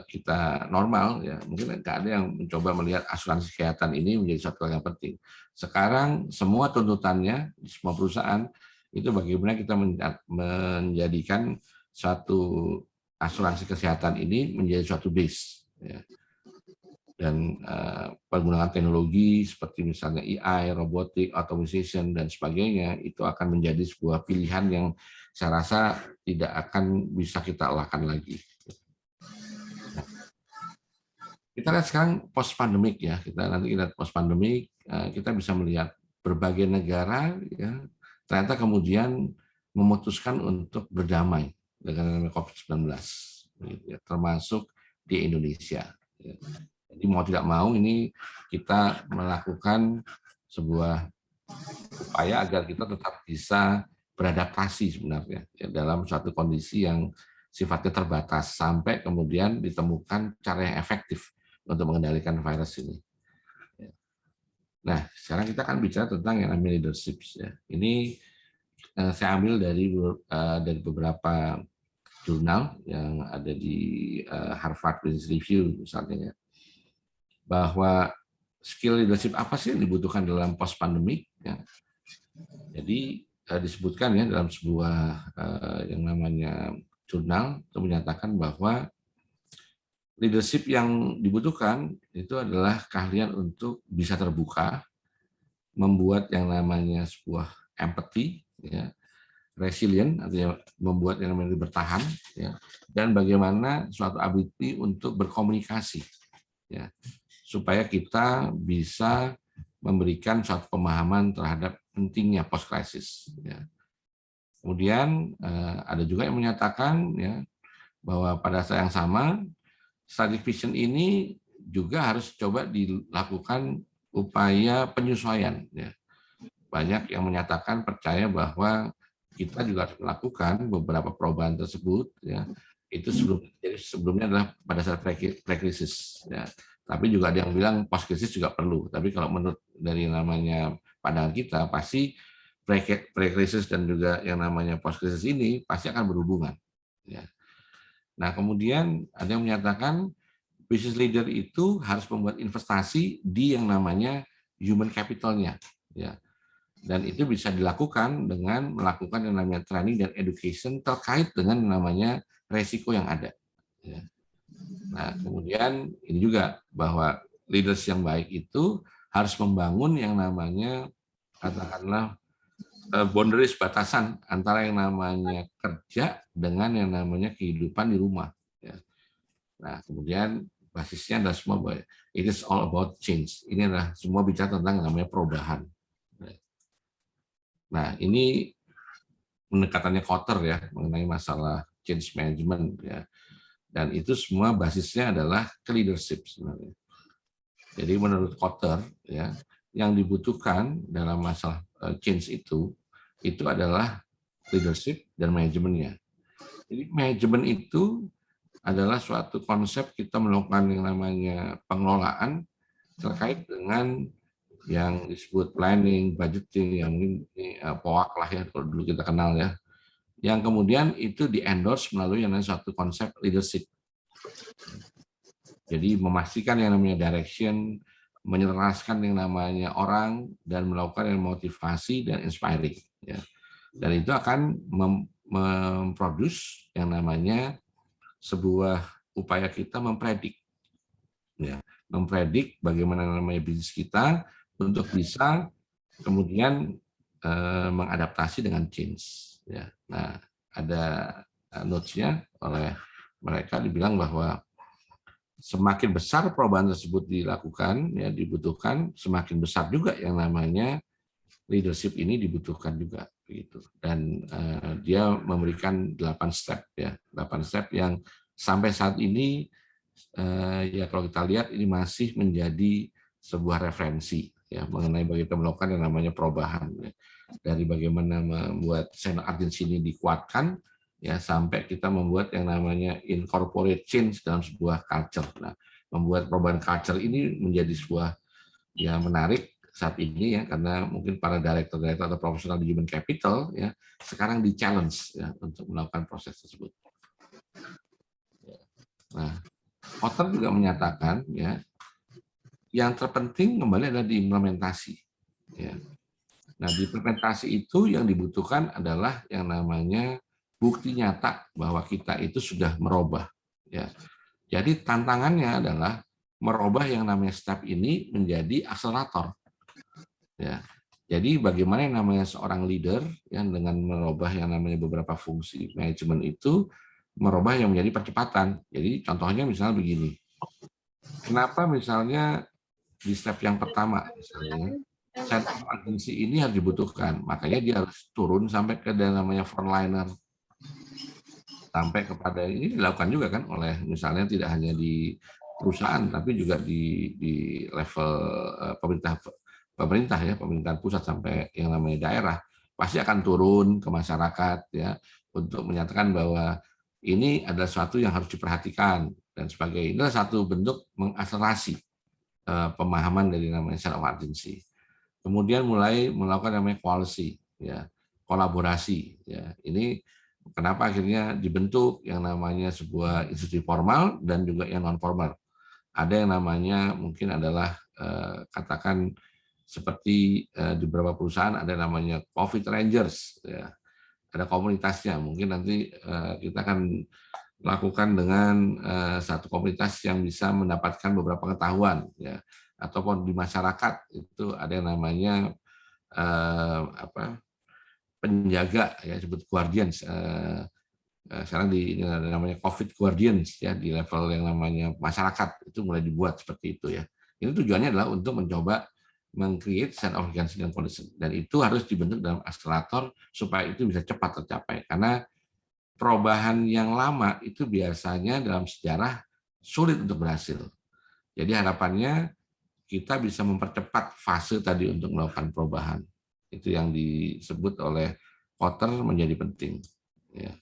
kita normal ya mungkin nggak ada yang mencoba melihat asuransi kesehatan ini menjadi suatu hal yang penting. Sekarang semua tuntutannya di semua perusahaan itu bagaimana kita menjadikan suatu asuransi kesehatan ini menjadi suatu base. Ya. Dan penggunaan teknologi seperti misalnya AI, robotik, automation dan sebagainya itu akan menjadi sebuah pilihan yang saya rasa tidak akan bisa kita elakkan lagi. Nah, kita lihat sekarang post pandemik ya, kita nanti lihat post pandemik kita bisa melihat berbagai negara ya ternyata kemudian memutuskan untuk berdamai dengan COVID-19, ya, termasuk di Indonesia. Ya. Jadi mau tidak mau ini kita melakukan sebuah upaya agar kita tetap bisa beradaptasi sebenarnya ya, dalam suatu kondisi yang sifatnya terbatas sampai kemudian ditemukan cara yang efektif untuk mengendalikan virus ini. Nah, sekarang kita akan bicara tentang yang namanya leadership. Ya. Ini saya ambil dari beberapa jurnal yang ada di Harvard Business Review misalnya ya. Bahwa skill leadership apa sih yang dibutuhkan dalam post pandemic ya. Jadi disebutkan ya dalam sebuah yang namanya jurnal itu menyatakan bahwa leadership yang dibutuhkan itu adalah keahlian untuk bisa terbuka, membuat yang namanya sebuah empathy ya, resilient artinya membuat yang namanya bertahan ya, dan bagaimana suatu ability untuk berkomunikasi ya, supaya kita bisa memberikan suatu pemahaman terhadap pentingnya post crisis. Ya. Kemudian ada juga yang menyatakan ya bahwa pada saat yang sama strategic vision ini juga harus coba dilakukan upaya penyesuaian. Ya. Banyak yang menyatakan percaya bahwa kita juga harus melakukan beberapa perubahan tersebut. Ya. Itu sebelumnya adalah pada saat pre-krisis. Ya. Tapi juga ada yang bilang post krisis juga perlu. Tapi kalau menurut dari namanya pandangan kita, pasti pre-krisis dan juga yang namanya post krisis ini pasti akan berhubungan. Ya. Nah kemudian ada yang menyatakan business leader itu harus membuat investasi di yang namanya human capital-nya. Ya. Dan itu bisa dilakukan dengan melakukan yang namanya training dan education terkait dengan yang namanya resiko yang ada. Ya. Nah, kemudian ini juga bahwa leaders yang baik itu harus membangun yang namanya katakanlah boundaries batasan antara yang namanya kerja dengan yang namanya kehidupan di rumah. Ya. Nah, kemudian basisnya adalah semua bahwa it is all about change. Ini adalah semua bicara tentang yang namanya perubahan. Nah, ini pendekatannya Kotter ya mengenai masalah change management ya. Dan itu semua basisnya adalah ke leadership sebenarnya. Jadi menurut Kotter ya, yang dibutuhkan dalam masalah change itu adalah leadership dan manajemennya. Jadi manajemen itu adalah suatu konsep kita melakukan yang namanya pengelolaan terkait dengan yang disebut planning, budgeting, yang mungkin POAK lah ya kalau dulu kita kenal ya. Yang kemudian itu di-endorse melalui yang namanya suatu konsep leadership. Jadi memastikan yang namanya direction, menyelaraskan yang namanya orang, dan melakukan yang motivasi dan inspiring. Ya. Dan itu akan memproduce yang namanya sebuah upaya kita mempredik. Ya. Mempredik bagaimana namanya bisnis kita untuk bisa kemudian mengadaptasi dengan change. Ya. Nah, ada notes-nya oleh mereka dibilang bahwa semakin besar perubahan tersebut dilakukan, ya dibutuhkan, semakin besar juga yang namanya leadership ini dibutuhkan juga, begitu. Dan dia memberikan 8 step, ya, 8 step yang sampai saat ini, ya kalau kita lihat ini masih menjadi sebuah referensi, ya, mengenai bagaimana melakukan yang namanya perubahan, ya. Dari bagaimana membuat sense of urgency ini dikuatkan, ya, sampai kita membuat yang namanya incorporate change dalam sebuah culture. Nah, membuat perubahan culture ini menjadi sebuah yang menarik saat ini, ya, karena mungkin para direktur-direktur atau profesional di human capital, ya, sekarang di challenge, ya, untuk melakukan proses tersebut. Nah, Otter juga menyatakan, ya, yang terpenting kembali adalah diimplementasi, ya. Nah, di implementasi itu yang dibutuhkan adalah yang namanya bukti nyata bahwa kita itu sudah merubah, ya. Jadi tantangannya adalah merubah yang namanya step ini menjadi akselerator, ya. Jadi bagaimana yang namanya seorang leader yang dengan merubah yang namanya beberapa fungsi manajemen itu merubah yang menjadi percepatan. Jadi contohnya misalnya begini. Kenapa misalnya di step yang pertama misalnya sense of urgency ini harus dibutuhkan, makanya dia harus turun sampai ke namanya frontliner, sampai kepada ini dilakukan juga kan oleh misalnya tidak hanya di perusahaan tapi juga di level pemerintah, ya, pemerintahan pusat sampai yang namanya daerah pasti akan turun ke masyarakat, ya, untuk menyatakan bahwa ini adalah sesuatu yang harus diperhatikan dan sebagainya. Inilah satu bentuk mengakselerasi pemahaman dari namanya sense of urgency. Kemudian mulai melakukan namanya koalisi, ya, kolaborasi, ya. Ini kenapa akhirnya dibentuk yang namanya sebuah institusi formal dan juga yang non formal. Ada yang namanya mungkin adalah katakan seperti di beberapa perusahaan ada yang namanya COVID Rangers, ya. Ada komunitasnya. Mungkin nanti kita akan lakukan dengan satu komunitas yang bisa mendapatkan beberapa pengetahuan, ya, ataupun di masyarakat itu ada yang namanya penjaga, ya, disebut guardians, sekarang di namanya COVID Guardians, ya, di level yang namanya masyarakat itu mulai dibuat seperti itu, ya. Ini tujuannya adalah untuk mencoba meng-create sense of urgency dan concern, dan itu harus dibentuk dalam akselerator supaya itu bisa cepat tercapai, karena perubahan yang lama itu biasanya dalam sejarah sulit untuk berhasil. Jadi harapannya kita bisa mempercepat fase tadi untuk melakukan perubahan. Itu yang disebut oleh Kotter menjadi penting, ya.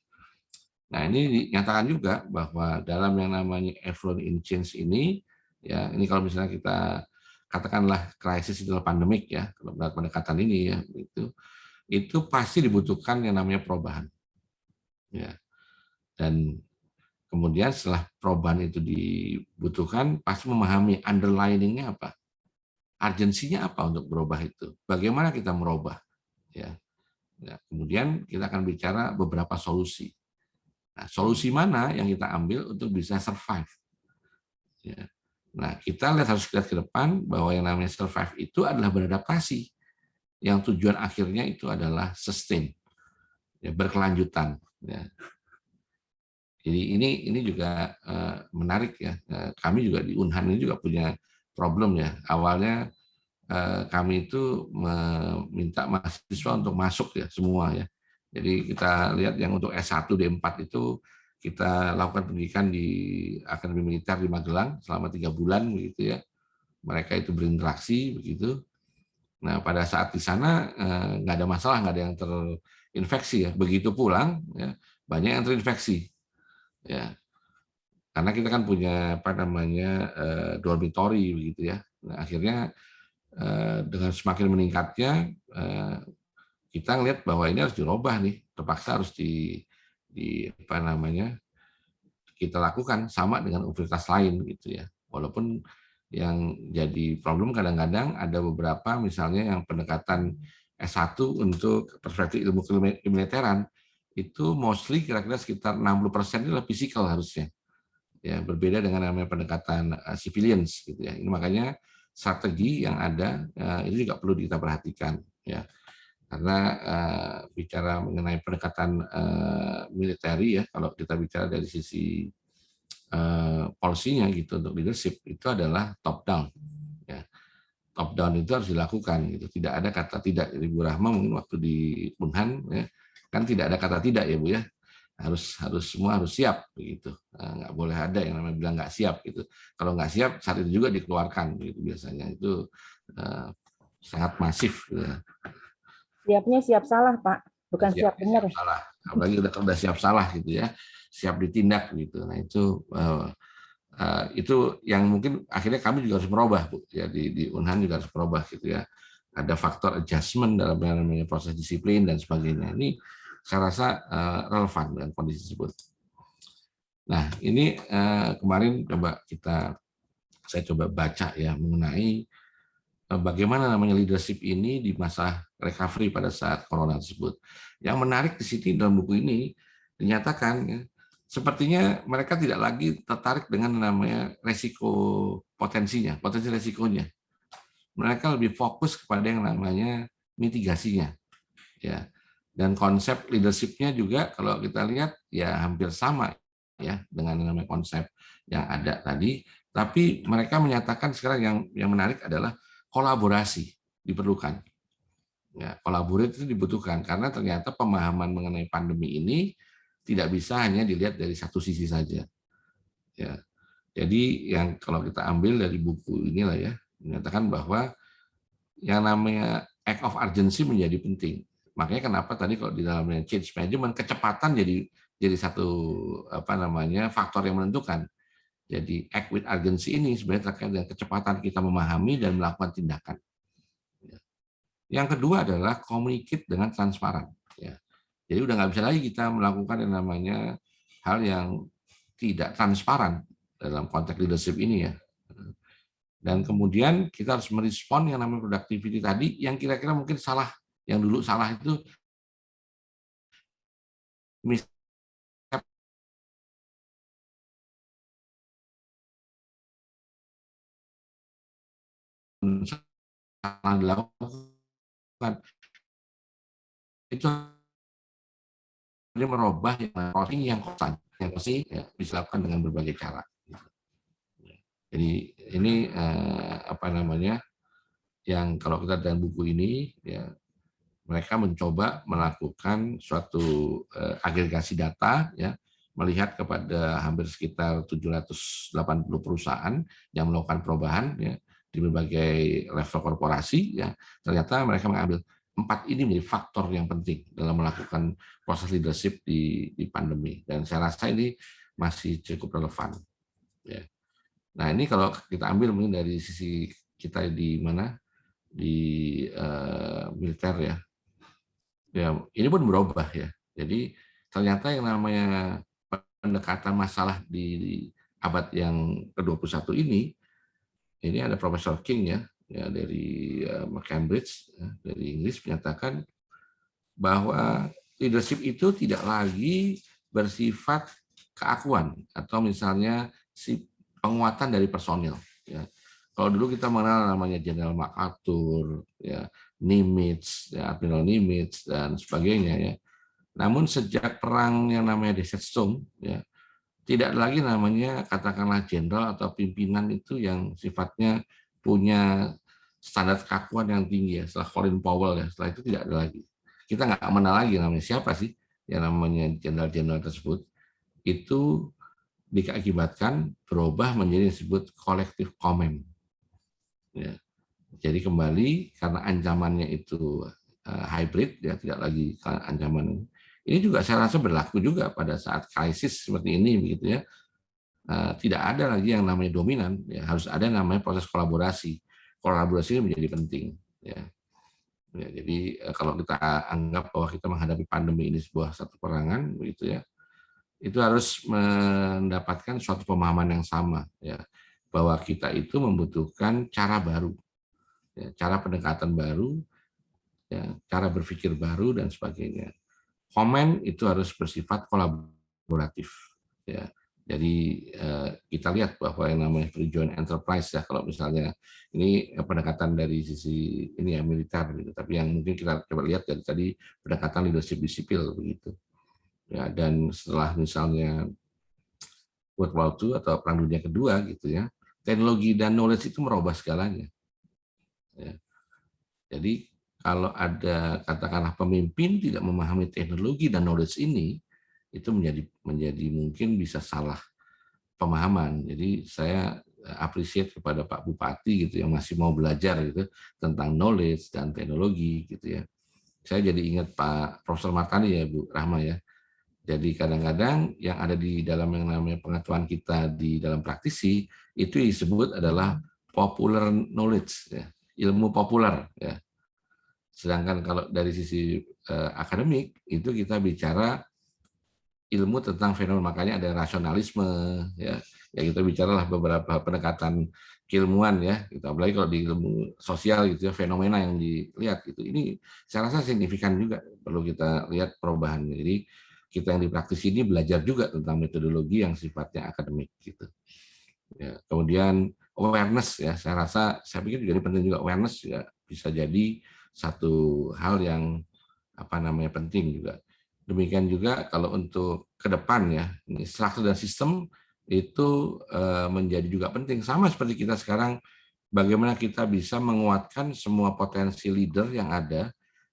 Nah, ini dinyatakan juga bahwa dalam yang namanya evolution in change ini, ya, ini kalau misalnya kita katakanlah krisis itu pandemik, ya, kalau pendekatan ini, ya, itu pasti dibutuhkan yang namanya perubahan, ya. Dan kemudian setelah perubahan itu dibutuhkan, pasti memahami underlying-nya apa, urgensinya apa untuk berubah itu, bagaimana kita merubah, ya. Nah, kemudian kita akan bicara beberapa solusi. Nah, solusi mana yang kita ambil untuk bisa survive, ya. Nah, kita harus lihat ke depan bahwa yang namanya survive itu adalah beradaptasi, yang tujuan akhirnya itu adalah sustain, ya, berkelanjutan, ya. Jadi ini juga menarik, ya. Kami juga di Unhan ini juga punya problem, ya. Awalnya kami itu meminta mahasiswa untuk masuk, ya, semua, ya. Jadi kita lihat yang untuk S1 D4 itu kita lakukan pendidikan di Akademi Militer di Magelang selama 3 bulan, begitu, ya. Mereka itu berinteraksi begitu. Nah, pada saat di sana nggak ada masalah, nggak ada yang terinfeksi, ya. Begitu pulang, ya, banyak yang terinfeksi, ya, karena kita kan punya apa namanya dormitory, begitu, ya. Nah, akhirnya dengan semakin meningkatnya kita ngelihat bahwa ini harus dirubah nih, terpaksa harus di apa namanya kita lakukan sama dengan universitas lain, gitu, ya. Walaupun yang jadi problem kadang-kadang ada beberapa misalnya yang pendekatan S1 untuk perspektif ilmu kemiliteran itu mostly kira-kira sekitar 60% itu adalah fisikal harusnya, ya, berbeda dengan namanya pendekatan civilians, gitu, ya. Ini makanya strategi yang ada ini juga perlu kita perhatikan, ya, karena bicara mengenai pendekatan militer, ya, kalau kita bicara dari sisi policy-nya gitu untuk leadership itu adalah top down. Ya. Top down itu harus dilakukan gitu. Tidak ada kata tidak. Jadi Bu Rahma mungkin waktu di Unhan ya, kan tidak ada kata tidak ya Bu ya. Harus semua harus siap begitu. Nggak boleh ada yang namanya bilang nggak siap gitu. Kalau nggak siap saat itu juga dikeluarkan gitu biasanya. Itu sangat masif. Gitu.
Siapnya siap salah, Pak, bukan siap benar.
Siap salah. Apalagi udah siap salah gitu ya, siap ditindak gitu. Nah itu yang mungkin akhirnya kami juga harus merubah Bu. Ya di Unhan juga harus merubah gitu ya. Ada faktor adjustment dalam namanya proses disiplin dan sebagainya. Ini saya rasa relevan dengan kondisi tersebut. Nah ini kemarin saya coba baca ya mengenai bagaimana namanya leadership ini di masa recovery pada saat corona tersebut. Yang menarik di sini dalam buku ini dinyatakan ya, sepertinya mereka tidak lagi tertarik dengan namanya potensi resikonya. Mereka lebih fokus kepada yang namanya mitigasinya. Ya. Dan konsep leadership-nya juga kalau kita lihat ya hampir sama ya dengan namanya konsep yang ada tadi, tapi mereka menyatakan sekarang yang menarik adalah kolaborasi diperlukan. Ya, kolaborasi itu dibutuhkan karena ternyata pemahaman mengenai pandemi ini tidak bisa hanya dilihat dari satu sisi saja. Ya. Jadi yang kalau kita ambil dari buku inilah ya, menyatakan bahwa yang namanya act of urgency menjadi penting. Makanya kenapa tadi kalau di dalamnya change management kecepatan jadi satu faktor yang menentukan. Jadi act with urgency ini sebenarnya terkait dengan kecepatan kita memahami dan melakukan tindakan. Yang kedua adalah communicate dengan transparan. Jadi udah nggak bisa lagi kita melakukan yang namanya hal yang tidak transparan dalam konteks leadership ini ya. Dan kemudian kita harus merespon yang namanya productivity tadi yang kira-kira mungkin salah, yang dulu salah itu salah dilakukan itu merubah yang konstan yang pasti ya, bisa dilakukan dengan berbagai cara. Jadi ini yang kalau kita dalam buku ini ya mereka mencoba melakukan suatu agregasi data ya melihat kepada hampir sekitar 780 perusahaan yang melakukan perubahan ya di berbagai level korporasi ya ternyata mereka mengambil 4 ini menjadi faktor yang penting dalam melakukan proses leadership di pandemi dan saya rasa ini masih cukup relevan ya. Nah ini kalau kita ambil mungkin dari sisi kita di militer ya. Ya, ini pun berubah ya. Jadi ternyata yang namanya pendekatan masalah di abad yang ke-21 ini ada Profesor King ya dari Cambridge ya, dari Inggris menyatakan bahwa leadership itu tidak lagi bersifat keakuan atau misalnya penguatan dari personil. Ya. Kalau dulu kita mengenal namanya Jenderal MacArthur, ya, Nimitz, ya, Admiral Nimitz dan sebagainya ya. Namun sejak perang yang namanya Desert Storm, ya, tidak lagi namanya katakanlah jenderal atau pimpinan itu yang sifatnya punya standar keakuan yang tinggi ya. Setelah Colin Powell ya, setelah itu tidak ada lagi. Kita nggak mengenal lagi namanya siapa sih yang namanya jenderal-jenderal tersebut. Itu diakibatkan berubah menjadi disebut collective command. Ya. Jadi kembali karena ancamannya itu hybrid ya tidak lagi ancaman ini juga saya rasa berlaku juga pada saat krisis seperti ini begitu ya tidak ada lagi yang namanya dominan ya harus ada namanya proses kolaborasi ini menjadi penting ya. Ya jadi kalau kita anggap bahwa kita menghadapi pandemi ini sebuah satu perangan begitu ya itu harus mendapatkan suatu pemahaman yang sama ya bahwa kita itu membutuhkan cara baru ya, cara pendekatan baru ya, cara berpikir baru dan sebagainya. Komen itu harus bersifat kolaboratif ya. Jadi kita lihat bahwa yang namanya free joint enterprise ya kalau misalnya ini pendekatan dari sisi ini ya militer gitu. Tapi yang mungkin kita coba lihat dari tadi pendekatan leadership di sipil begitu. Ya dan setelah misalnya World War II atau Perang Dunia Kedua gitu ya. Teknologi dan knowledge itu merubah segalanya. Ya. Jadi kalau ada katakanlah pemimpin tidak memahami teknologi dan knowledge ini, itu menjadi mungkin bisa salah pemahaman. Jadi saya appreciate kepada Pak Bupati gitu yang masih mau belajar gitu tentang knowledge dan teknologi gitu ya. Saya jadi ingat Pak Profesor Martani ya Bu Rahma ya. Jadi kadang-kadang yang ada di dalam yang namanya pengetahuan kita di dalam praktisi itu disebut adalah popular knowledge, ya, ilmu populer. Ya. Sedangkan kalau dari sisi akademik itu kita bicara ilmu tentang fenomena, makanya ada rasionalisme, ya kita bicaralah beberapa pendekatan keilmuan ya, gitu. Apalagi kalau di ilmu sosial gitu ya, fenomena yang dilihat gitu. Ini saya rasa signifikan juga perlu kita lihat perubahannya. Jadi kita yang di praktisi ini belajar juga tentang metodologi yang sifatnya akademik gitu. Ya, kemudian awareness ya, saya pikir juga penting juga awareness ya, bisa jadi satu hal yang penting juga. Demikian juga kalau untuk ke depan ya, struktur dan sistem itu menjadi juga penting. Sama seperti kita sekarang, bagaimana kita bisa menguatkan semua potensi leader yang ada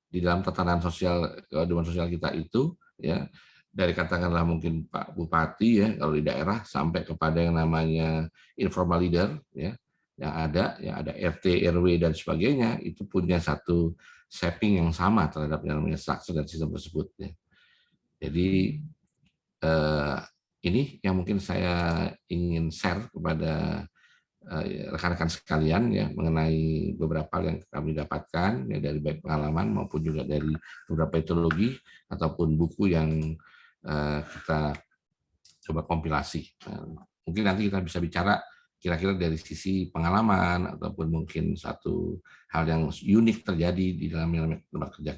di dalam tatanan sosial, kehidupan sosial kita itu, ya dari katakanlah mungkin Pak Bupati ya kalau di daerah sampai kepada yang namanya informal leader ya, yang ada RT, RW dan sebagainya, itu punya satu shaping yang sama terhadap yang namanya struktur dan sistem tersebut ya. Jadi ini yang mungkin saya ingin share kepada rekan-rekan sekalian ya mengenai beberapa hal yang kami dapatkan ya dari baik pengalaman maupun juga dari beberapa metodologi ataupun buku yang kita coba kompilasi. Mungkin nanti kita bisa bicara kira-kira dari sisi pengalaman ataupun mungkin satu hal yang unik terjadi di dalam tempat kerja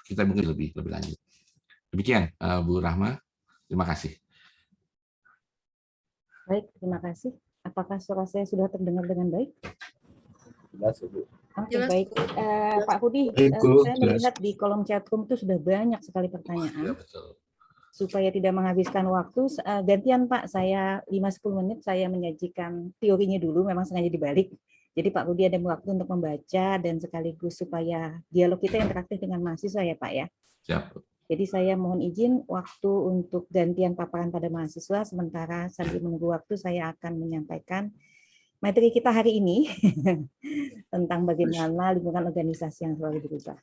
kita mungkin lebih lanjut. Demikian Bu Rahma, terima kasih.
Baik, terima kasih. Apakah suara saya sudah terdengar dengan baik?
Jelas, Bu.
Oke, baik. Pak Budi, saya melihat di kolom chatroom itu sudah banyak sekali pertanyaan.
Ya, betul.
Supaya tidak menghabiskan waktu, gantian Pak, saya 5-10 menit saya menyajikan teorinya dulu, memang sengaja dibalik. Jadi Pak Budi ada waktu untuk membaca dan sekaligus supaya dialog kita interaktif dengan mahasiswa ya Pak ya.
Siap.
Jadi saya mohon izin waktu untuk gantian paparan pada mahasiswa, sementara sambil menunggu waktu saya akan menyampaikan materi kita hari ini tentang bagaimana lingkungan organisasi yang selalu berubah.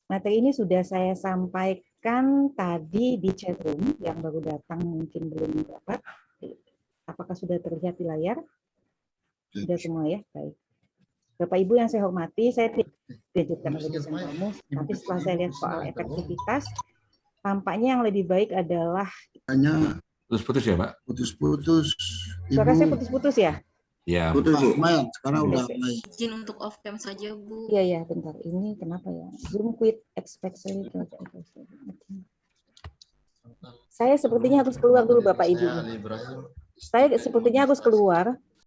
Materi ini sudah saya sampaikan tadi di chatroom, yang baru datang mungkin belum dapat. Apakah sudah terlihat di layar? Sudah semua ya? Baik. Bapak Ibu yang saya hormati, saya tidak dilanjutkan oleh dosen kamu, tapi setelah saya lihat soal efektivitas, tampaknya yang lebih baik adalah...
Hanya
putus-putus ya Pak?
Putus-putus.
Suara saya putus-putus ya?
Ya.
Putus Bu. Lumayan, sekarang udah mulai.
Izin untuk off cam saja, Bu.
Iya, ya, bentar. Ini kenapa ya? Zoom quit especially. Saya sepertinya harus keluar dulu Bapak Ibu. Saya sepertinya harus keluar.